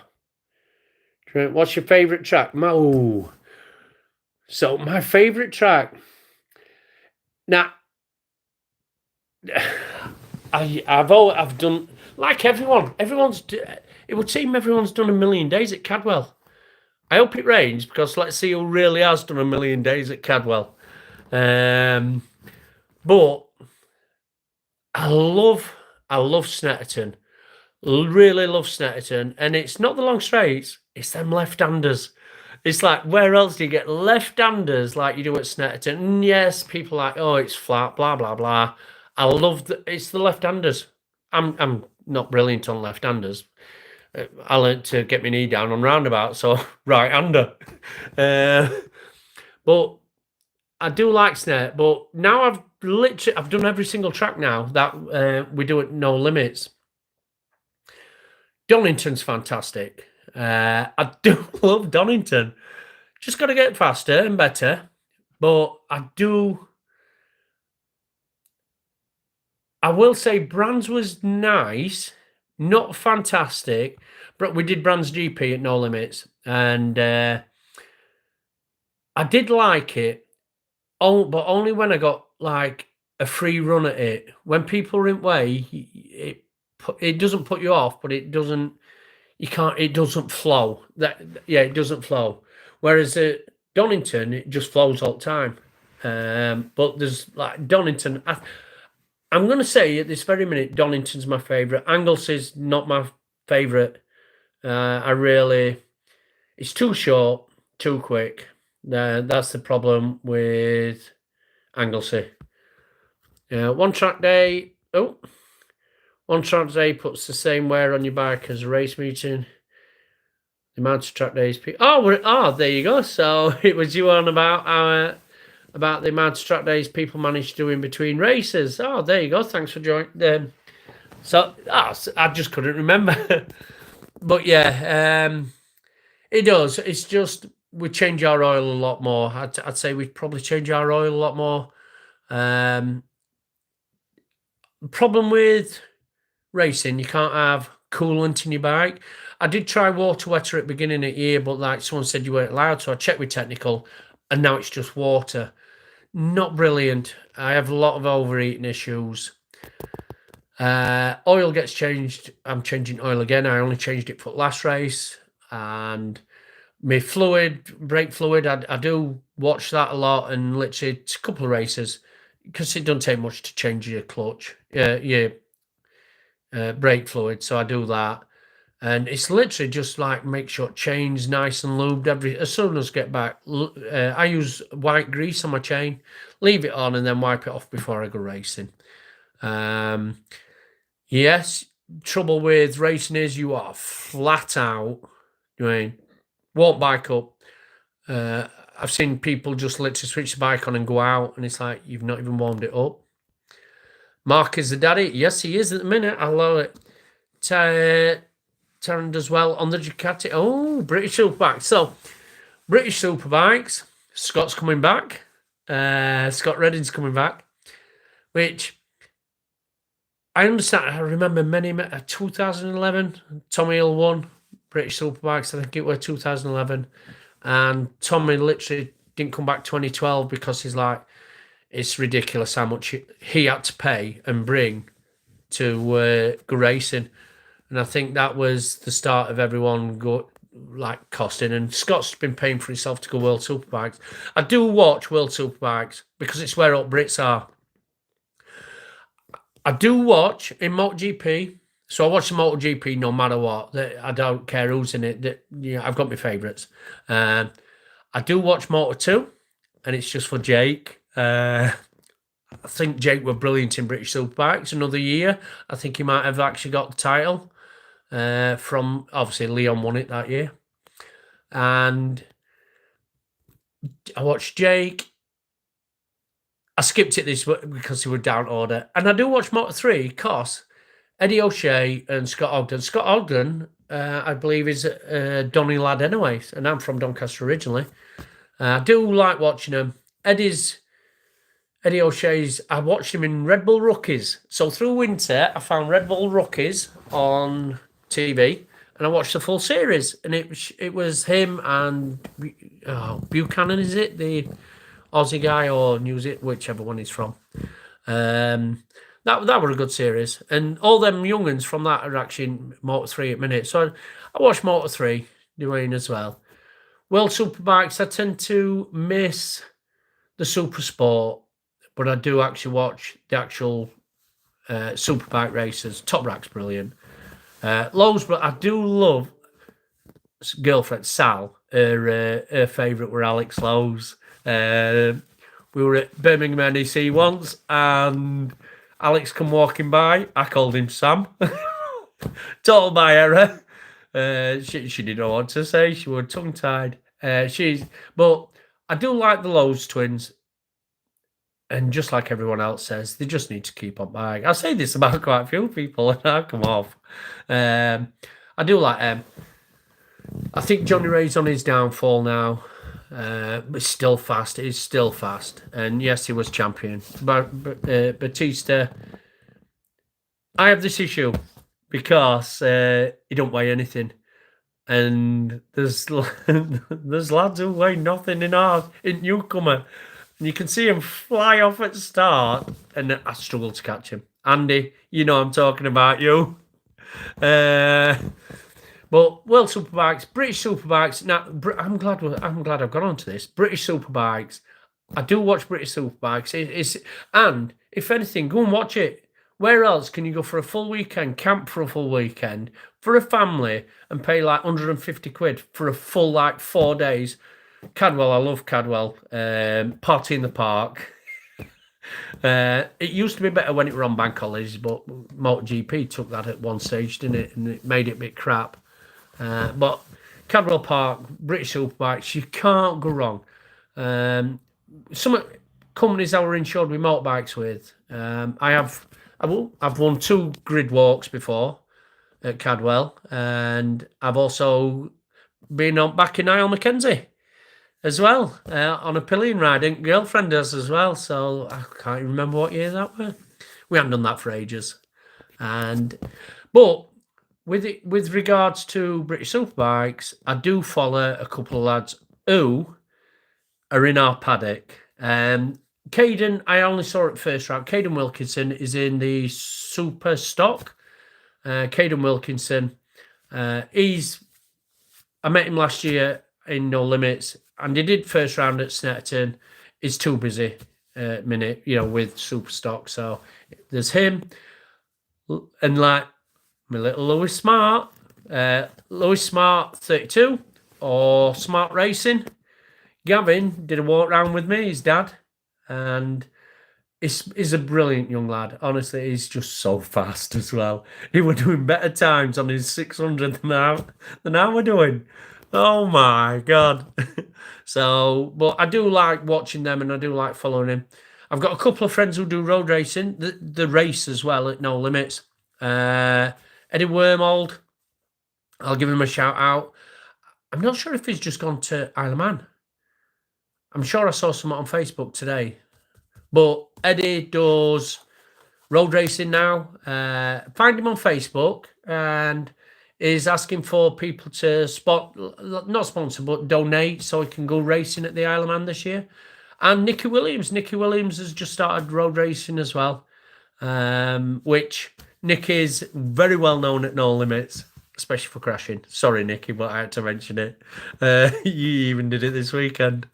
What's your favourite track? So my favourite track. Now, I've done like everyone. It would seem everyone's done 1,000,000 days at Cadwell. I hope it rains because let's see who really has done 1,000,000 days at Cadwell. But I love Snetterton. Really love Snetterton, and it's not the long straights, it's them left-handers. It's like, where else do you get left-handers like you do at Snetterton? And yes, people are like, oh, it's flat, blah, blah, blah. I love it's the left-handers. I'm not brilliant on left-handers. I learned to get my knee down on roundabout, so right-hander. But I do like Snet, but now I've done every single track now that we do at No Limits. Donington's fantastic. I do love Donington. Just got to get faster and better. But I will say Brands was nice, not fantastic. But we did Brands GP at No Limits. And I did like it. But only when I got like a free run at it. When people are in way, it doesn't put you off, but it doesn't. It doesn't flow. It doesn't flow. Whereas at Donington, it just flows all the time. But there's like Donington. I'm going to say at this very minute, Donington's my favourite. Anglesey's not my favourite. It's too short, too quick. That's the problem with Anglesey. One track day puts the same wear on your bike as a race meeting. The amount of track days. There you go. So it was you on about the amount of track days people manage to do in between races. Oh, there you go. Thanks for joining. I just couldn't remember. But yeah, it does. It's just we change our oil a lot more. I'd say we'd probably change our oil a lot more. Problem with racing, you can't have coolant in your bike. I did try water wetter at the beginning of the year, but like someone said you weren't allowed, so I checked with technical, and now it's just water. Not brilliant. I have a lot of overeating issues. Oil gets changed. I'm changing oil again. I only changed it for last race. And my brake fluid, I do watch that a lot, and literally it's a couple of races because it doesn't take much to change your clutch, your brake fluid. So I do that. And it's literally just like make sure chain's nice and lubed as soon as I get back. I use white grease on my chain, leave it on, and then wipe it off before I go racing. Yes, trouble with racing is you are flat out. I mean, won't bike up. I've seen people just literally switch the bike on and go out, and it's like you've not even warmed it up. Mark is the daddy. Yes, he is at the minute. I love it. Taryn does well on the Ducati. Oh, British Superbikes. So, British Superbikes. Scott's coming back. Scott Redding's coming back, which I understand. I remember 2011. Tommy Hill won British Superbikes. I think it was 2011. And Tommy literally didn't come back 2012 because he's like, it's ridiculous how much he had to pay and bring to go racing. And I think that was the start of everyone costing. And Scott's been paying for himself to go World Superbikes. I do watch World Superbikes because it's where all Brits are. I do watch in MotoGP. So I watch the MotoGP no matter what. I don't care who's in it. I've got my favourites. I do watch Moto2, and it's just for Jake. I think Jake were brilliant in British Superbikes another year. I think he might have actually got the title from, obviously, Leon won it that year. And I watched Jake. I skipped it this week because he were down order. And I do watch Moto3 because Eddie O'Shea and Scott Ogden. Scott Ogden, I believe, is a Donny lad anyway, and I'm from Doncaster originally. I do like watching him. Eddie O'Shea's, I watched him in Red Bull Rookies. So through winter, I found Red Bull Rookies on TV, and I watched the full series. And it was him and Buchanan, is it? The Aussie guy or New Zealand, whichever one he's from. That were a good series. And all them young'uns from that are actually in Moto3 at minute. So I watched Moto3, Dwayne as well. World Superbikes, I tend to miss the Super Sport, but I do actually watch the actual Superbike races. Top Rack's brilliant. Lowe's, but I do love girlfriend Sal. Her favourite were Alex Lowe's. We were at Birmingham NEC once, and Alex come walking by. I called him Sam. Total my error. She didn't know what to say. She was tongue-tied. But I do like the Lowe's twins. And just like everyone else says, they just need to keep on buying. I say this about quite a few people, and I come off. I do like them. I think Johnny Ray's on his downfall now. But still fast. He's still fast. And yes, he was champion. But Batista, I have this issue because he don't weigh anything. And there's lads who weigh nothing in newcomer. And you can see him fly off at the start, and I struggle to catch him. Andy, you know I'm talking about you. But World Superbikes, British Superbikes. Now I'm glad I've gone on to this. British Superbikes. I do watch British Superbikes. And if anything, go and watch it. Where else can you go for a full weekend, camp for a full weekend, for a family, and pay like 150 quid for a full 4 days? Cadwell, I love Cadwell. Party in the Park. It used to be better when it were on bank holidays, but MotoGP took that at one stage, didn't it? And it made it a bit crap. But Cadwell Park, British Superbikes, you can't go wrong. Some companies I were insured with motorbikes with, I've won 2 grid walks before at Cadwell, and I've also been back in Isle Mackenzie as well on a pillion ride. And girlfriend does as well, so I can't remember what year that was. We haven't done that for ages. But with regards to British Superbikes, I do follow a couple of lads who are in our paddock. Caden, I only saw it first round. Caden Wilkinson is in the super stock. Caden Wilkinson, I met him last year in No Limits, and he did first round at Snetterton. He's too busy minute, with super stock. So there's him, and like my little Lewis Smart, Lewis Smart 32 or Smart Racing. Gavin did a walk round with me, his dad, and he's a brilliant young lad. Honestly, he's just so fast as well. He was doing better times on his 600 than I were doing. Oh my God. So, but I do like watching them and I do like following him. I've got a couple of friends who do road racing, the race as well at No Limits. Eddie Wormold, I'll give him a shout out. I'm not sure if he's just gone to Isle of Man. I'm sure I saw something on Facebook today. But Eddie does road racing now. Find him on Facebook and is asking for people to not sponsor, but donate so he can go racing at the Isle of Man this year. And Nicky Williams has just started road racing as well, which Nick is very well known at No Limits, especially for crashing. Sorry, Nicky, but I had to mention it. You even did it this weekend.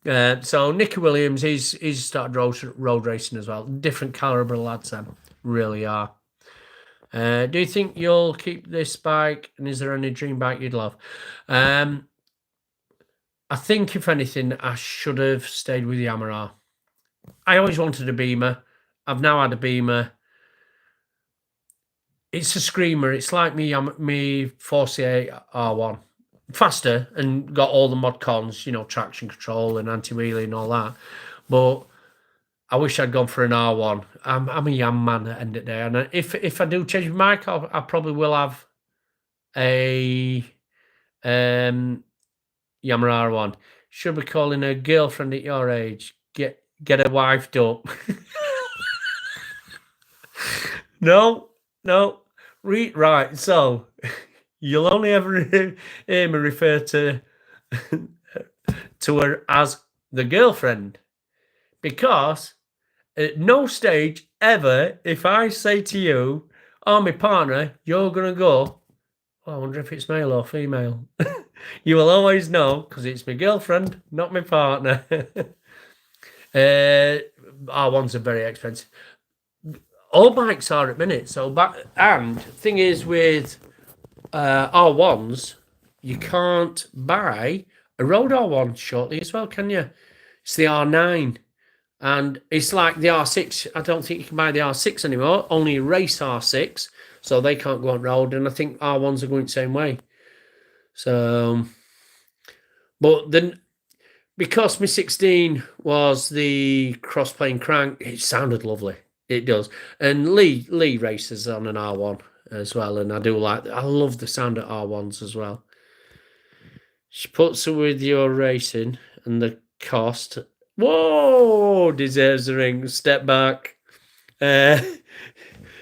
So Nicky Williams, he's started road racing as well. Different calibre lads, them really are. Do you think you'll keep this bike? And is there any dream bike you'd love? I think if anything, I should have stayed with Yamaha. I always wanted a Beamer. I've now had a Beamer. It's a screamer. It's like me 4C8 R1. Faster and got all the mod cons, traction control and anti-wheelie and all that. But I wish I'd gone for an R1. I'm a Yam man at the end of the day. And if I do change my mic, I probably will have a Yamaha R1. Should be calling a girlfriend at your age. Get her wifed up. No. Right, so you'll only ever hear me refer to her as the girlfriend, because at no stage ever, if I say to you, "Oh, my partner," you're gonna go, "Oh, I wonder if it's male or female." You will always know because it's my girlfriend, not my partner. R1s are very expensive. All bikes are at minute. And thing is with R1s, you can't buy a road R1 shortly as well, can you? It's the R9. And it's like the R6. I don't think you can buy the R6 anymore. Only a race R6. So they can't go on road. And I think R1s are going the same way. So, but then, because my 16 was the cross-plane crank, it sounded lovely. It does. And Lee races on an R1 as well. And I love the sound of R1s as well. She puts her with your racing and the cost. Whoa, deserves a ring. Step back.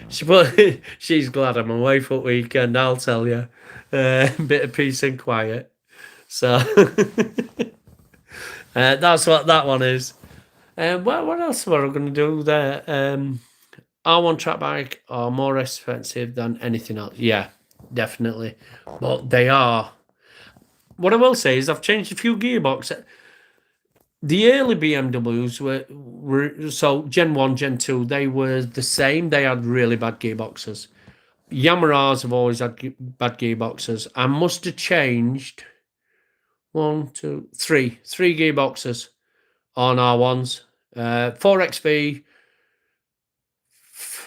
She's glad I'm away for the weekend, I'll tell you. Bit of peace and quiet. So that's what that one is. What else were I going to do there? R1 track bike are more expensive than anything else. Yeah, definitely. But they are. What I will say is I've changed a few gearboxes. The early BMWs were so Gen 1, Gen 2, they were the same. They had really bad gearboxes. Yamahas have always had bad gearboxes. I must have changed 3 gearboxes on R1s. 4XV,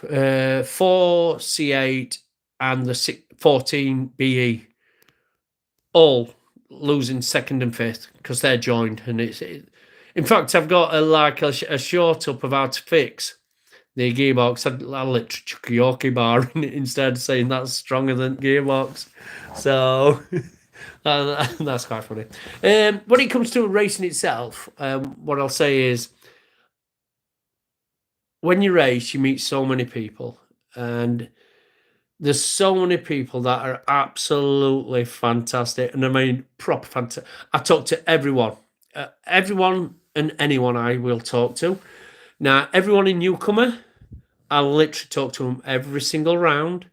4C8, and the 14 BE, all losing second and fifth because they're joined. And in fact, I've got a short up of how to fix the gearbox. I literally chuck a Yorkie bar in it instead, saying that's stronger than gearbox. So that's quite funny. When it comes to racing itself, what I'll say is, when you race, you meet so many people, and there's so many people that are absolutely fantastic. And I mean, proper fantastic. I talk to everyone and anyone I will talk to. Now, everyone in Newcomer, I literally talk to them every single round.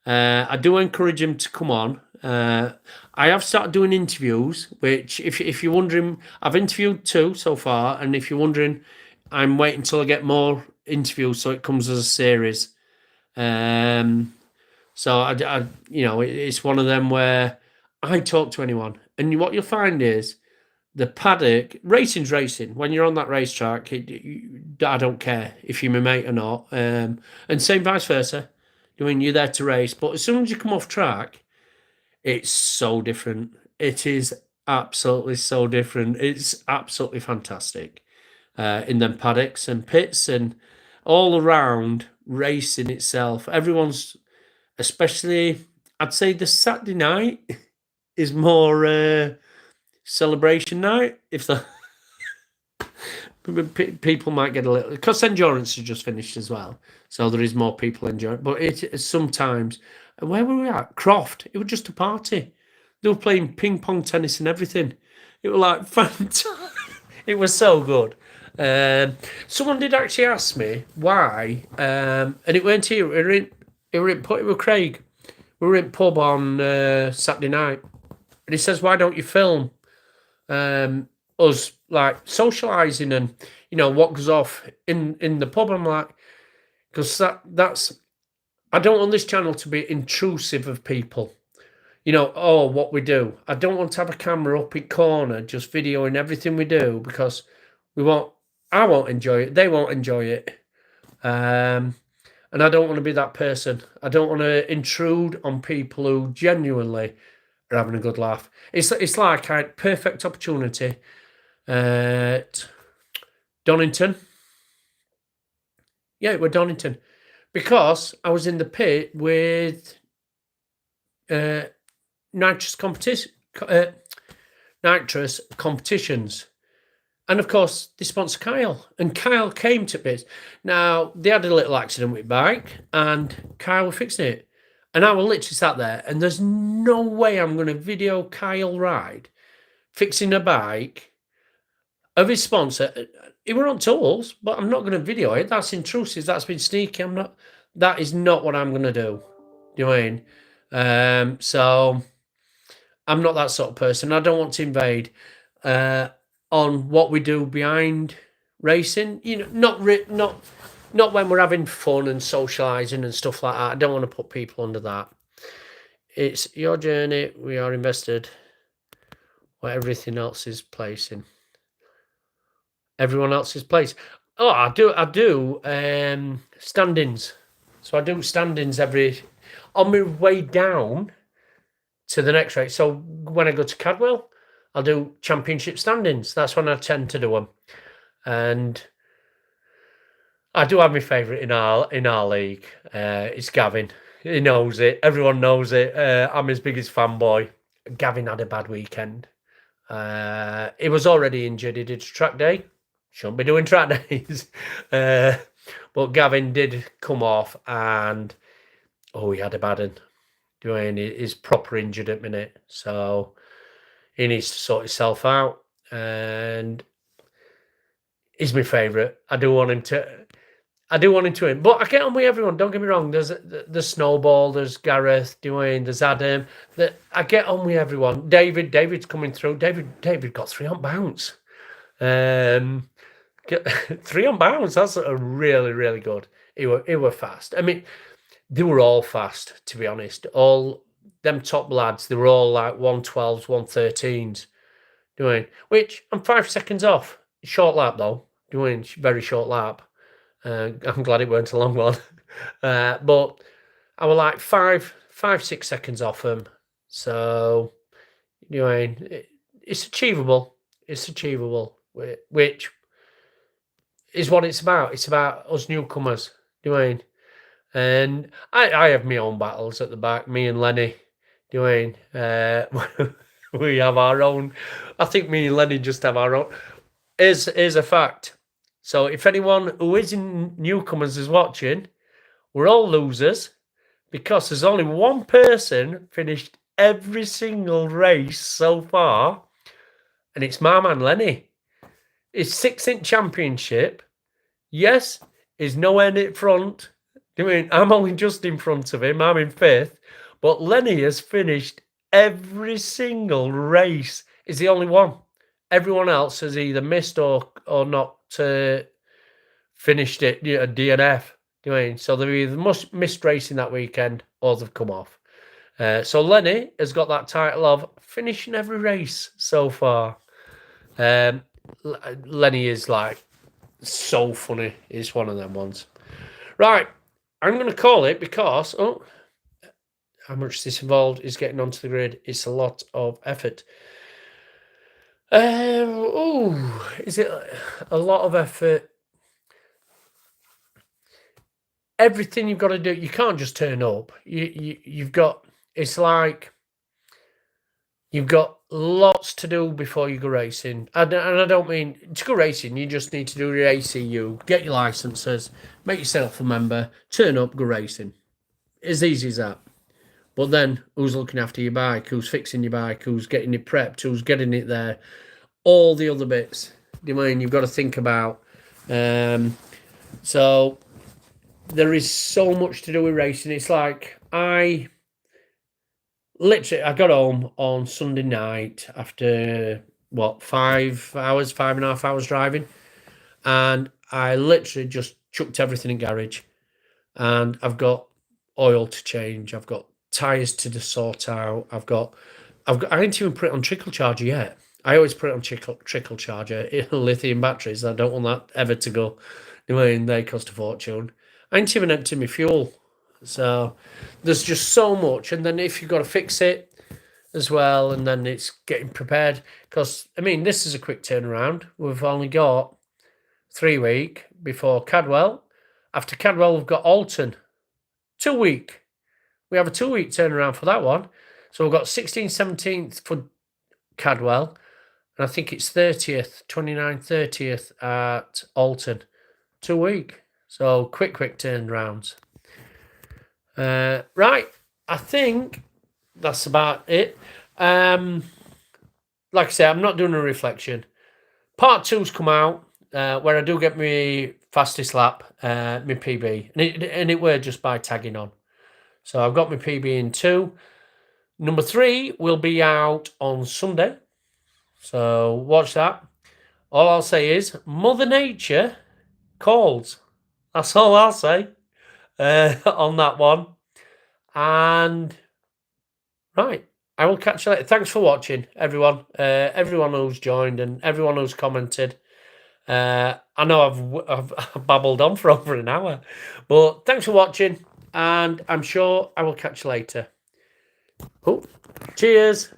I do encourage them to come on. I have started doing interviews, which, if you're wondering, I've interviewed 2 so far, and if you're wondering, I'm waiting until I get more interviews so it comes as a series. So it's one of them where I talk to anyone, and what you'll find is the paddock racing's racing. When you're on that racetrack, I don't care if you're my mate or not, and same vice versa. I mean, you're there to race, but as soon as you come off track, it's so different. It is absolutely so different. It's absolutely fantastic in them paddocks and pits and all around racing itself. Everyone's, especially, I'd say the Saturday night is more celebration night. If the people might get a little, because endurance has just finished as well, so there is more people enjoying. But it sometimes, where were we at? Croft. It was just a party. They were playing ping pong, tennis, and everything. It was like fantastic. It was so good. Someone did actually ask me why, and it weren't here. It were Craig. We were in pub on Saturday night, and he says, "Why don't you film us like socialising and what goes off in the pub?" I'm like, because that's I don't want this channel to be intrusive of people. What we do. I don't want to have a camera up in corner just videoing everything we do, because I won't enjoy it. They won't enjoy it. And I don't want to be that person. I don't want to intrude on people who genuinely are having a good laugh. It's like I had perfect opportunity at Donington. Yeah, we're Donington. Because I was in the pit with nitrous competitions. And of course, they sponsor Kyle. And Kyle came to pits. Now, they had a little accident with bike, and Kyle was fixing it. And I was literally sat there, and there's no way I'm going to video Kyle ride fixing a bike of his sponsor. It were on tools, but I'm not going to video it. That's intrusive. That's been sneaky. That is not what I'm going to do. You know what I mean? So I'm not that sort of person. I don't want to invade on what we do behind racing. Not when we're having fun and socialising and stuff like that. I don't want to put people under that. It's your journey. We are invested where everything else is placing. Everyone else's place. Oh, I do stand-ins. So I do stand-ins on my way down to the next race. So when I go to Cadwell, I'll do championship stand-ins. That's when I tend to do them. And I do have my favourite in our league. It's Gavin. He knows it. Everyone knows it. I'm his biggest fanboy. Gavin had a bad weekend. He was already injured. He did track day. Shouldn't be doing track days. But Gavin did come off, and he had a bad one. He's proper injured at the minute, so he needs to sort himself out. And he's my favourite. I do want him to win. But I get on with everyone. Don't get me wrong. There's Snowball. There's Gareth. There's Adam. I get on with everyone. David's coming through. David got 3 on bounce. 3 on bounce. That's a really, really good. He were fast. I mean, they were all fast, to be honest. All them top lads, they were all like 112s, 113s. Which I'm 5 seconds off. Short lap though. Very short lap. I'm glad it weren't a long one. But I was like 5-6 seconds off them. So, it's achievable. It's achievable. Which is what it's about. It's about us newcomers. And I have my own battles at the back. Me and Lenny. We have our own. I think me and Lenny just have our own. Is a fact. So if anyone who is in newcomers is watching, we're all losers, because there's only one person finished every single race so far, and it's my man Lenny. His 6-inch championship, yes, is nowhere near front. I'm only just in front of him. I'm in 5th, but Lenny has finished every single race. He's the only one. Everyone else has either missed or not finished it, DNF. Do you know what I mean? So they've either missed racing that weekend or they've come off. So Lenny has got that title of finishing every race so far. Lenny is like so funny. He's one of them ones. Right, I'm going to call it because how much this involved is getting onto the grid. It's a lot of effort. Is it a lot of effort? Everything you've got to do, you can't just turn up. You've got. It's like you've got lots to do before you go racing. And I don't mean to go racing. You just need to do your ACU, get your licenses, make yourself a member, turn up, go racing. As easy as that. But then, who's looking after your bike? Who's fixing your bike? Who's getting it prepped? Who's getting it there? All the other bits. Do you mean you've got to think about? So there is so much to do with racing. It's like I got home on Sunday night after 5.5 hours driving, and I literally just chucked everything in garage, and I've got oil to change. I've got tires to sort out. I didn't even put it on trickle charger yet. I always put it on trickle charger, lithium batteries. I don't want that ever to go. I mean, they cost a fortune. I ain't even emptied my fuel. So there's just so much. And then if you've got to fix it as well, and then it's getting prepared. Because, I mean, this is a quick turnaround. We've only got 3 weeks before Cadwell. After Cadwell, we've got Alton. 2 week. We have a 2 week turnaround for that one. So we've got 16th, 17th for Cadwell. And I think it's 30th, 29th, 30th at Alton. 2 week. So quick turnarounds. Right. I think that's about it. Like I say, I'm not doing a reflection. Part 2's come out, where I do get my fastest lap, my PB. And it were just by tagging on. So I've got my PB in 2. Number 3 will be out on Sunday. So watch that. All I'll say is Mother Nature calls. That's all I'll say on that one. And right, I will catch you later. Thanks for watching, everyone. Everyone who's joined and everyone who's commented. I know I've babbled on for over an hour, but thanks for watching, and I'm sure I will catch you later. Oh, cheers.